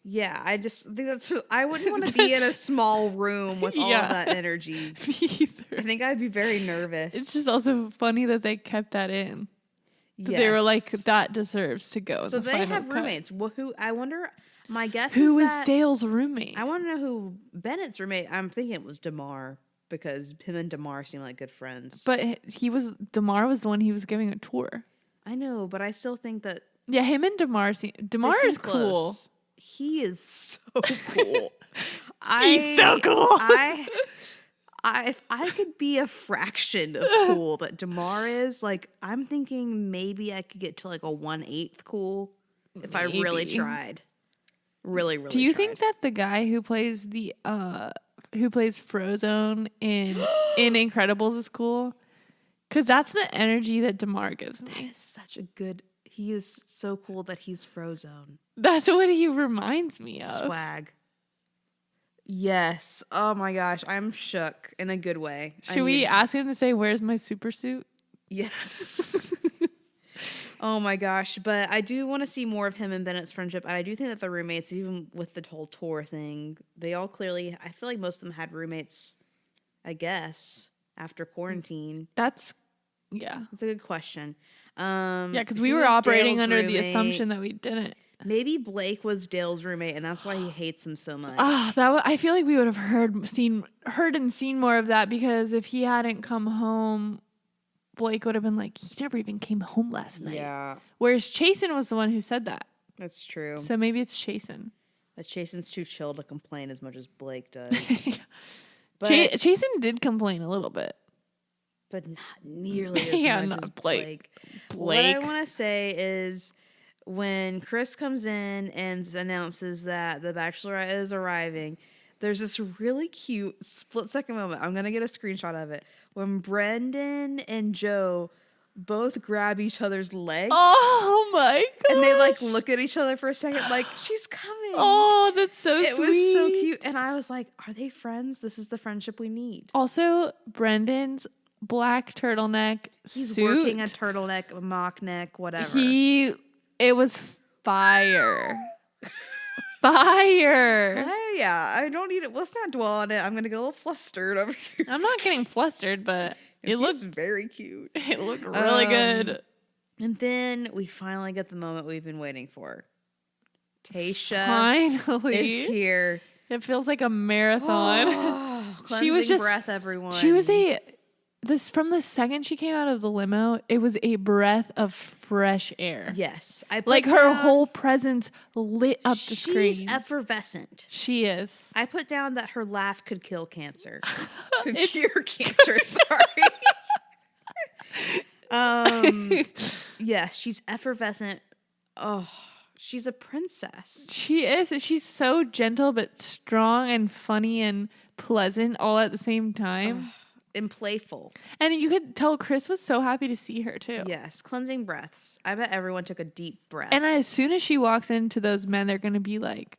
Yeah, I just think I wouldn't want to be in a small room with all of that energy. Me either. I think I'd be very nervous. It's just also funny that they kept that in. Yes. They were like, that deserves to go. So they have roommates. Well, who? I wonder. My guess who is is Dale's roommate? I want to know who Bennett's roommate. I'm thinking it was Damar because him and Damar seem like good friends. But Damar was the one he was giving a tour. I know, but I still think that. Yeah, him and Damar is cool. Close. He is so cool. He's so cool. If I could be a fraction of cool that Damar is, like, I'm thinking maybe I could get to like a 1/8 cool if I really tried. Really Do you think that the guy who plays Frozone in Incredibles is cool? Because that's the energy that Damar gives me. That is such a good. He is so cool that he's Frozone. That's what he reminds me of. Swag. Yes. Oh my gosh, I'm shook in a good way. Should we ask him to say, "Where's my super suit"? Yes. Oh my gosh. But I do want to see more of him and Bennett's friendship. And I do think that the roommates, even with the whole tour thing, they all clearly, I feel like most of them had roommates, I guess, after quarantine. That's a good question. Because we were operating under the assumption that we didn't. Maybe Blake was Dale's roommate, and that's why he hates him so much. I feel like we would have heard and seen more of that, because if he hadn't come home, Blake would have been like, he never even came home last night. Yeah. Whereas Chasen was the one who said that. That's true. So maybe it's Chasen. But Chasen's too chill to complain as much as Blake does. But Chasen did complain a little bit. But not nearly as much as Blake. What I want to say is, when Chris comes in and announces that the Bachelorette is arriving, there's this really cute split-second moment. I'm going to get a screenshot of it. When Brendan and Joe both grab each other's legs. Oh, my God. And they, like, look at each other for a second like, she's coming. Oh, that's so sweet. It was so cute. And I was like, are they friends? This is the friendship we need. Also, Brendan's black turtleneck He's suit. working a turtleneck, a mock neck, whatever. It was fire. Fire. Yeah, I don't need it. Let's not dwell on it. I'm going to get a little flustered over here. I'm not getting flustered, but it looked very cute. It looked really good. And then we finally get the moment we've been waiting for. Tayshia finally is here. It feels like a marathon. She was just breath, everyone. She was from the second she came out of the limo, it was a breath of fresh air. Yes. Her whole presence lit up the screen. She's effervescent. She is. I put down that her laugh could kill cancer. Could cure cancer, sorry. Yes, she's effervescent. Oh, she's a princess. She is. She's so gentle but strong and funny and pleasant all at the same time. And playful. And you could tell Chris was so happy to see her too. Yes, cleansing breaths. I bet everyone took a deep breath. And as soon as she walks into those men, they're going to be like,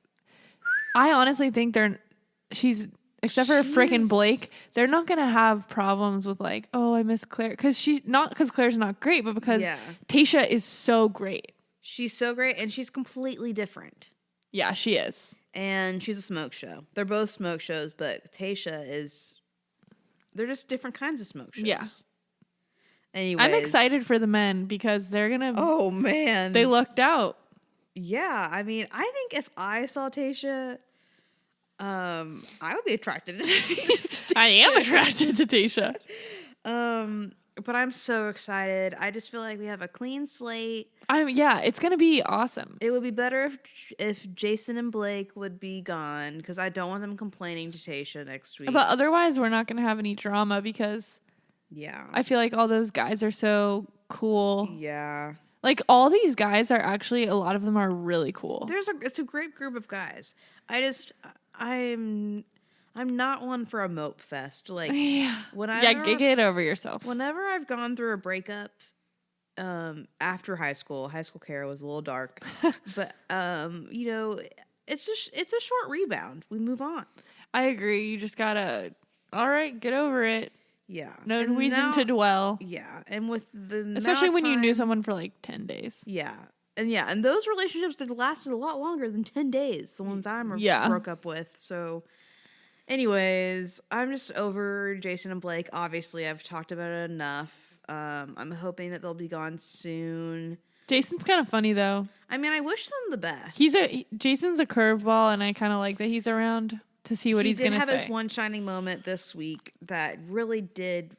I honestly think except for freaking Blake, they're not going to have problems with like, oh, I miss Claire. Because Claire's not great, but because Tayshia is so great. She's so great, and she's completely different. Yeah, she is. And she's a smoke show. They're both smoke shows, but Tayshia is... They're just different kinds of smoke shows. Yeah. Anyways. I'm excited for the men because they're going to... Oh, man. They lucked out. Yeah. I mean, I think if I saw Tayshia, I would be attracted to Tayshia. I am attracted to Tayshia. But I'm so excited. I just feel like we have a clean slate. It's going to be awesome. It would be better if Jason and Blake would be gone, because I don't want them complaining to Tayshia next week. But otherwise, we're not going to have any drama because I feel like all those guys are so cool. Yeah. Like, all these guys are actually, a lot of them are really cool. It's a great group of guys. I'm not one for a mope fest. Like, get over yourself. Whenever I've gone through a breakup, after high school Kara was a little dark, but it's a short rebound. We move on. I agree. You just gotta, all right, get over it. Yeah. No reason to dwell. Yeah, and with especially when you knew someone for like 10 days. Yeah. And those relationships lasted a lot longer than 10 days. The ones I broke up with. So. Anyways, I'm just over Jason and Blake. Obviously, I've talked about it enough. I'm hoping that they'll be gone soon. Jason's kind of funny, though. I mean, I wish them the best. Jason's a curveball, and I kind of like that he's around to see what he's going to say. He did have his one shining moment this week that really did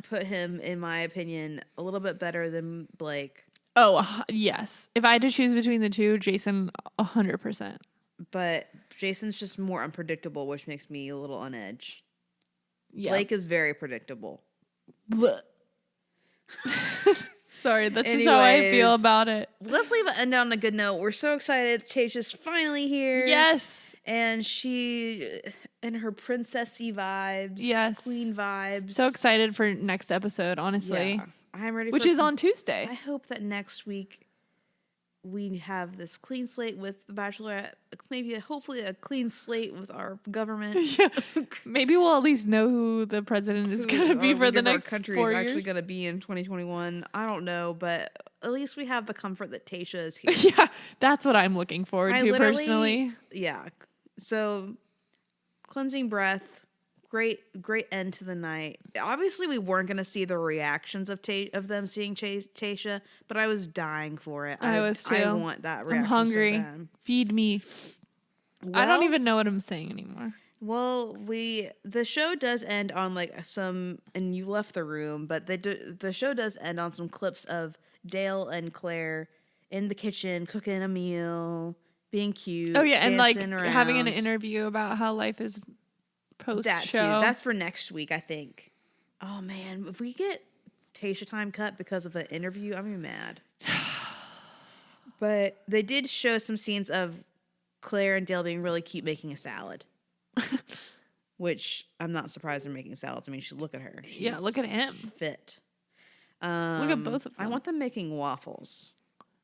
put him, in my opinion, a little bit better than Blake. Oh, yes. If I had to choose between the two, Jason, 100%. But Jason's just more unpredictable, which makes me a little on edge. Yeah. Blake is very predictable. Sorry, that's just how I feel about it. Let's end on a good note. We're so excited. Tayshia's finally here. Yes. And she, in her princessy vibes. Yes. Queen vibes. So excited for next episode, honestly. Yeah. I'm ready Which is on Tuesday. I hope that next week we have this clean slate with the Bachelorette, hopefully a clean slate with our government. Yeah. Maybe we'll at least know who the president is going to be for the next 4 years. Actually going to be in 2021. I don't know, but at least we have the comfort that Tayshia is here. Yeah, that's what I'm looking forward to personally. Yeah. So, cleansing breath. Great end to the night. Obviously, we weren't going to see the reactions of them seeing Tayshia, but I was dying for it. I was too. I want that reaction. I'm hungry. So bad. Feed me. I don't even know what I'm saying anymore. Well, the show does end on like and you left the room, but the show does end on some clips of Dale and Claire in the kitchen cooking a meal, being cute. Oh yeah, and like around. Having an interview about how life is post show. That's for next week, I think. Oh man, if we get Tayshia time cut because of an interview, I'm gonna be mad. But they did show some scenes of Claire and Dale being really cute making a salad. Which I'm not surprised they're making salads. I mean, look at her. She's look at him. Fit. Look at both of them. I want them making waffles.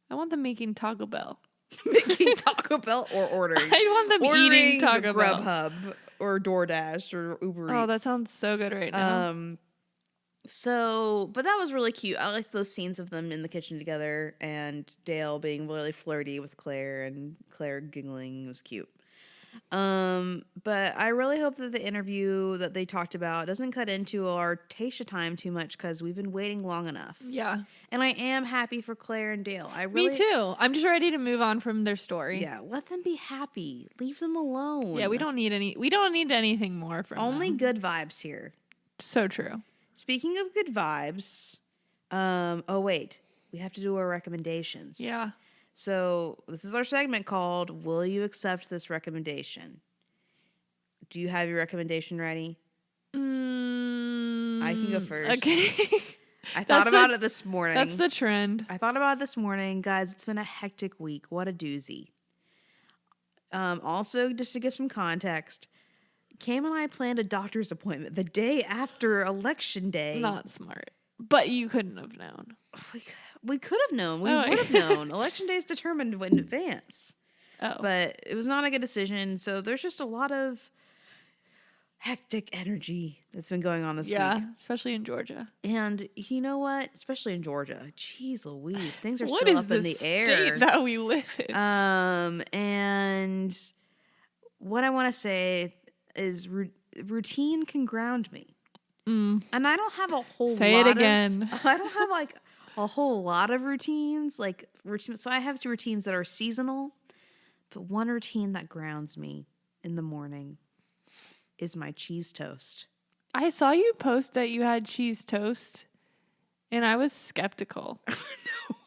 I want them making Taco Bell. Making Taco Bell or ordering. I want them eating Taco Bell. Grubhub or DoorDash or Uber Eats. Oh, that sounds so good right now. But that was really cute. I liked those scenes of them in the kitchen together and Dale being really flirty with Claire and Claire giggling. It was cute. But I really hope that the interview that they talked about doesn't cut into our Tayshia time too much because we've been waiting long enough. Yeah. And I am happy for Claire and Dale. Me too. I'm just ready to move on from their story. Yeah, let them be happy. Leave them alone. Yeah, we don't need anything more from Only them. good vibes here. So true. Speaking of good vibes, wait, we have to do our recommendations. Yeah. So this is our segment called Will You Accept This Recommendation? Do you have your recommendation ready? I can go first. Okay. I thought about it this morning. That's the trend. I thought about it this morning. Guys, it's been a hectic week. What a doozy. Also, just to give some context, Cam and I planned a doctor's appointment the day after Election Day. Not smart. But you couldn't have known. We could have known. We would have known. Election Day is determined in advance. Oh. But it was not a good decision. So there's just a lot of hectic energy that's been going on this week. Yeah, especially in Georgia. And you know what? Especially in Georgia. Jeez Louise. Things are what still is up in the air. State that we live in? And what I want to say is routine can ground me. And I don't have a whole Say lot it again. I don't have like a whole lot of routines. So I have 2 routines that are seasonal, but one routine that grounds me in the morning is my cheese toast. I saw you post that you had cheese toast, and I was skeptical.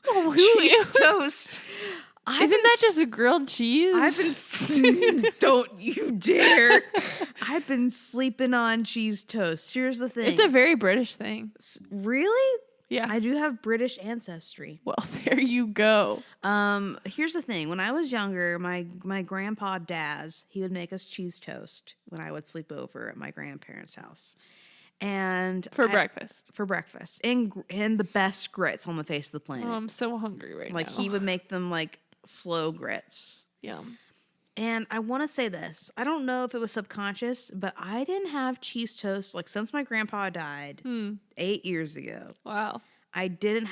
No, cheese toast. Isn't that just a grilled cheese? Don't you dare. I've been sleeping on cheese toast. Here's the thing. It's a very British thing. Really? Yeah. I do have British ancestry. Well, there you go. Here's the thing. When I was younger, my grandpa Daz, he would make us cheese toast when I would sleep over at my grandparents' house. And for breakfast. And the best grits on the face of the planet. Oh, I'm so hungry right now. He would make them slow grits. Yum. And I want to say this. I don't know if it was subconscious, but I didn't have cheese toast since my grandpa died 8 years ago. Wow. I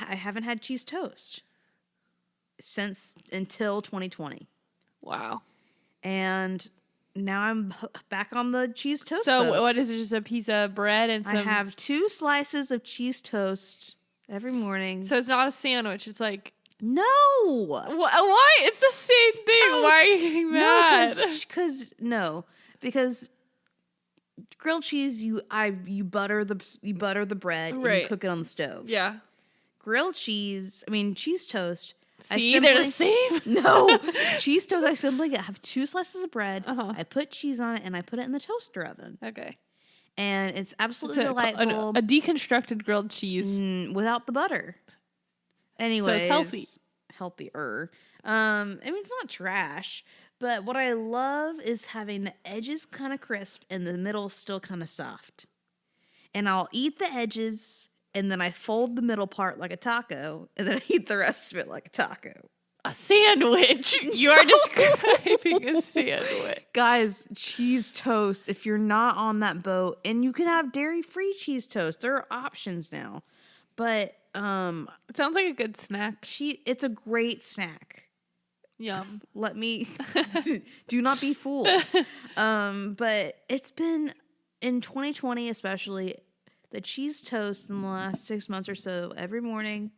haven't had cheese toast until 2020. Wow. And now I'm back on the cheese toast. So what is it? Just a piece of bread and some... I have 2 slices of cheese toast every morning. So it's not a sandwich. It's like... No. Why? It's the same thing. Toast. Why are you getting mad? Because grilled cheese, you butter the bread right. and you cook it on the stove. Yeah. Grilled cheese, cheese toast. See, they're the same. No, cheese toast. I simply have 2 slices of bread. Uh-huh. I put cheese on it and I put it in the toaster oven. Okay. And it's absolutely delightful. A deconstructed grilled cheese without the butter. Anyways, so it's healthy. Healthier. It's not trash, but what I love is having the edges kind of crisp and the middle still kind of soft. And I'll eat the edges, and then I fold the middle part like a taco, and then I eat the rest of it like a taco. A sandwich. You are describing a sandwich. Guys, cheese toast, if you're not on that boat, and you can have dairy-free cheese toast. There are options now. But it sounds like a good snack. It's a great snack. Yum. Let me do not be fooled. But it's been in 2020, especially the cheese toast in the last 6 months or so every morning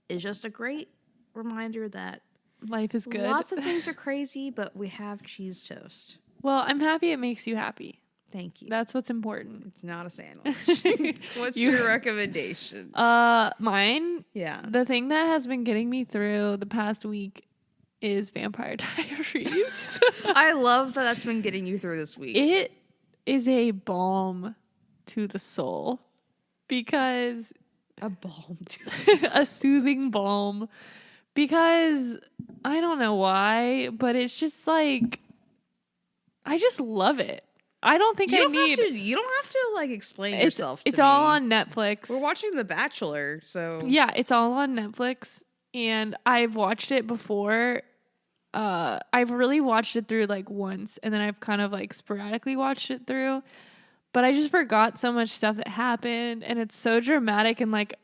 is just a great reminder that life is good. Lots of things are crazy, but we have cheese toast. Well, I'm happy it makes you happy. Thank you. That's what's important. It's not a sandwich. What's your recommendation? Mine? Yeah. The thing that has been getting me through the past week is Vampire Diaries. I love that that's been getting you through this week. It is a balm to the soul because a balm to the soul. A soothing balm because I don't know why, but it's just like I just love it. I don't think you don't have to like explain yourself to It's me. all on Netflix. We're watching The Bachelor, so yeah, it's all on Netflix, and I've watched it before. I've really watched it through like once, and then I've kind of like sporadically watched it through, but I just forgot so much stuff that happened, and it's so dramatic and like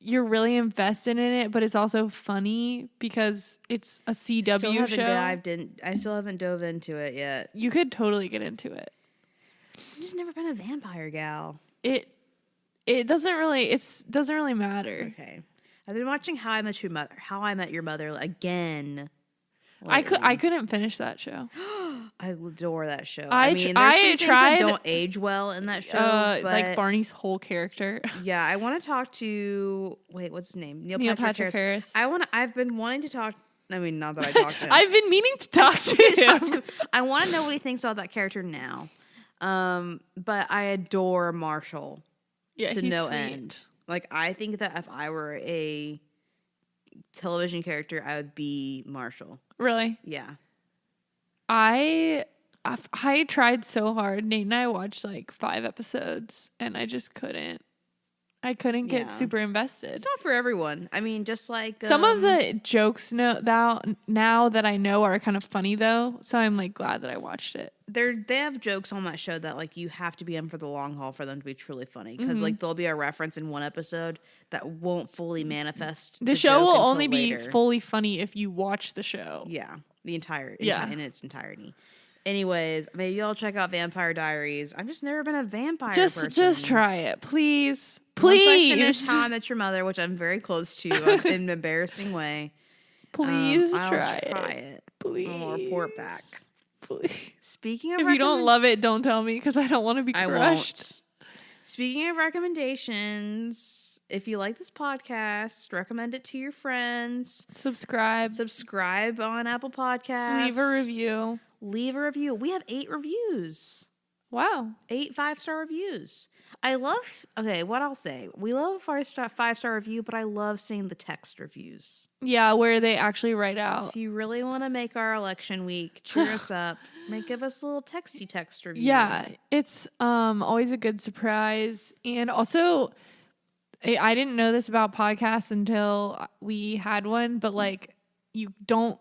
you're really invested in it, but it's also funny because it's a CW show. I still haven't dove into it yet. You could totally get into it. I've just never been a vampire gal. It doesn't really matter. Okay. I've been watching How I Met Your Mother again. Lately. I couldn't finish that show. I adore that show. I mean, there's some things that don't age well in that show. But like Barney's whole character. Yeah, I want to talk to what's his name? Neil Patrick Harris. I've been wanting to talk. I mean, not that I talked to him. I've been meaning to talk to him. I want to know what he thinks about that character now. But I adore Marshall. Yeah, to no end. Like, I think that if I were a television character, I would be Marshall. Really? Yeah. I tried so hard. Nate and I watched like 5 episodes, and I just couldn't. I couldn't get super invested. It's not for everyone. I mean, just like some of the jokes now that I know are kind of funny though, so I'm like glad that I watched it. They have jokes on that show that like you have to be in for the long haul for them to be truly funny, because like there'll be a reference in one episode that won't fully manifest. The show will only be fully funny if you watch the show. Yeah, in its entirety. Anyways, maybe y'all check out Vampire Diaries. I've just never been a vampire person. Just try it, please. Once I finish How I Met Your Mother, which I'm very close to in an embarrassing way. Please I'll try it. Please. I'll report back. Please. Speaking of if you don't love it, don't tell me because I don't want to be crushed. I won't. Speaking of recommendations, if you like this podcast, recommend it to your friends. Subscribe on Apple Podcasts. Leave a review. We have 8 reviews. Wow. 8 5-star reviews. What I'll say. We love a 5-star review, but I love seeing the text reviews. Yeah, where they actually write out. If you really want to make our election week, cheer us up, give us a little texty text review. Yeah, it's always a good surprise. And also, I didn't know this about podcasts until we had one, but like you don't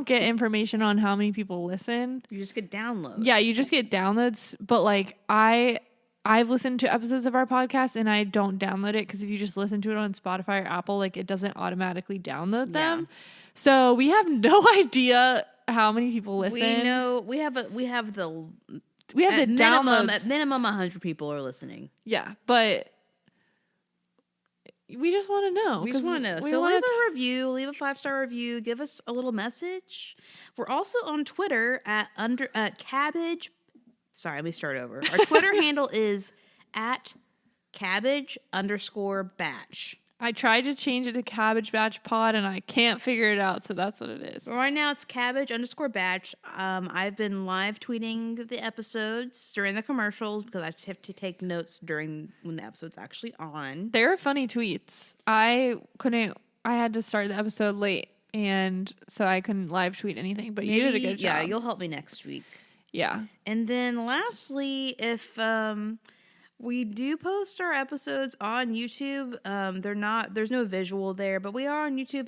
get information on how many people listen. You just get downloads. Yeah, you just get downloads. But like I've listened to episodes of our podcast and I don't download it because if you just listen to it on Spotify or Apple, like it doesn't automatically download them. Yeah. So we have no idea how many people listen. We know we have the downloads. At minimum 100 people are listening. Yeah, but we just want to know. We just want to know. So leave a review, leave a 5-star review, give us a little message. We're also on Twitter at cabbage. Sorry, let me start over. Our Twitter handle is at cabbage_batch. I tried to change it to Cabbage Batch Pod and I can't figure it out, so that's what it is. Right now it's cabbage_batch. I've been live tweeting the episodes during the commercials because I have to take notes during when the episode's actually on. They're funny tweets. I had to start the episode late, and so I couldn't live tweet anything, but you did a good job. Yeah, you'll help me next week. Yeah. And then lastly, if we do post our episodes on YouTube, there's no visual there, but we are on YouTube.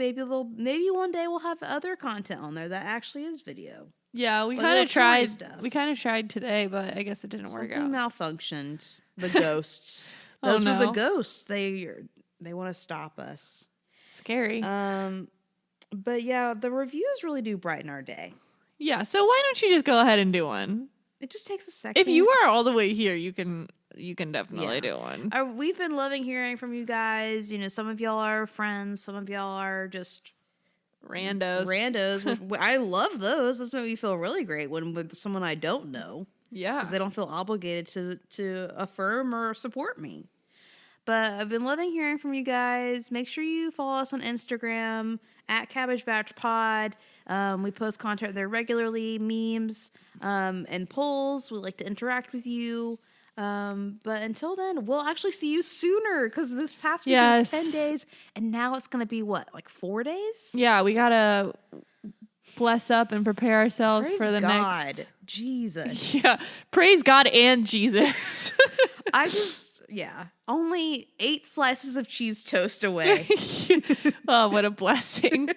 Maybe one day we'll have other content on there that actually is video. Yeah, we kind of tried. We kind of tried today, but I guess it didn't work out. Something malfunctioned. The ghosts. Those were the ghosts. They want to stop us. Scary. But yeah, the reviews really do brighten our day. Yeah, so why don't you just go ahead and do one? It just takes a second. If you are all the way here, you can definitely do one. We've been loving hearing from you guys. You know, some of y'all are friends, some of y'all are just randos. Which I love those. Those make me feel really great when with someone I don't know. Yeah, because they don't feel obligated to affirm or support me. But I've been loving hearing from you guys. Make sure you follow us on Instagram at Cabbage Batch Pod. We post content there regularly, memes, and polls. We like to interact with you. But until then, we'll actually see you sooner because this past week was 10 days, and now it's going to be what, like 4 days? Yeah, we gotta bless up and prepare ourselves Praise for the God. next. Jesus. Yeah, praise God and Jesus. Only 8 slices of cheese toast away. Oh, what a blessing.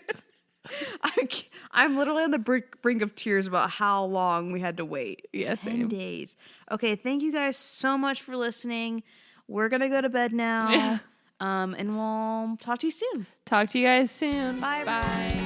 I'm literally on the brink of tears about how long we had to wait. Yeah, 10 days. Okay, thank you guys so much for listening. We're going to go to bed now. And we'll talk to you soon. Talk to you guys soon. Bye. Bye.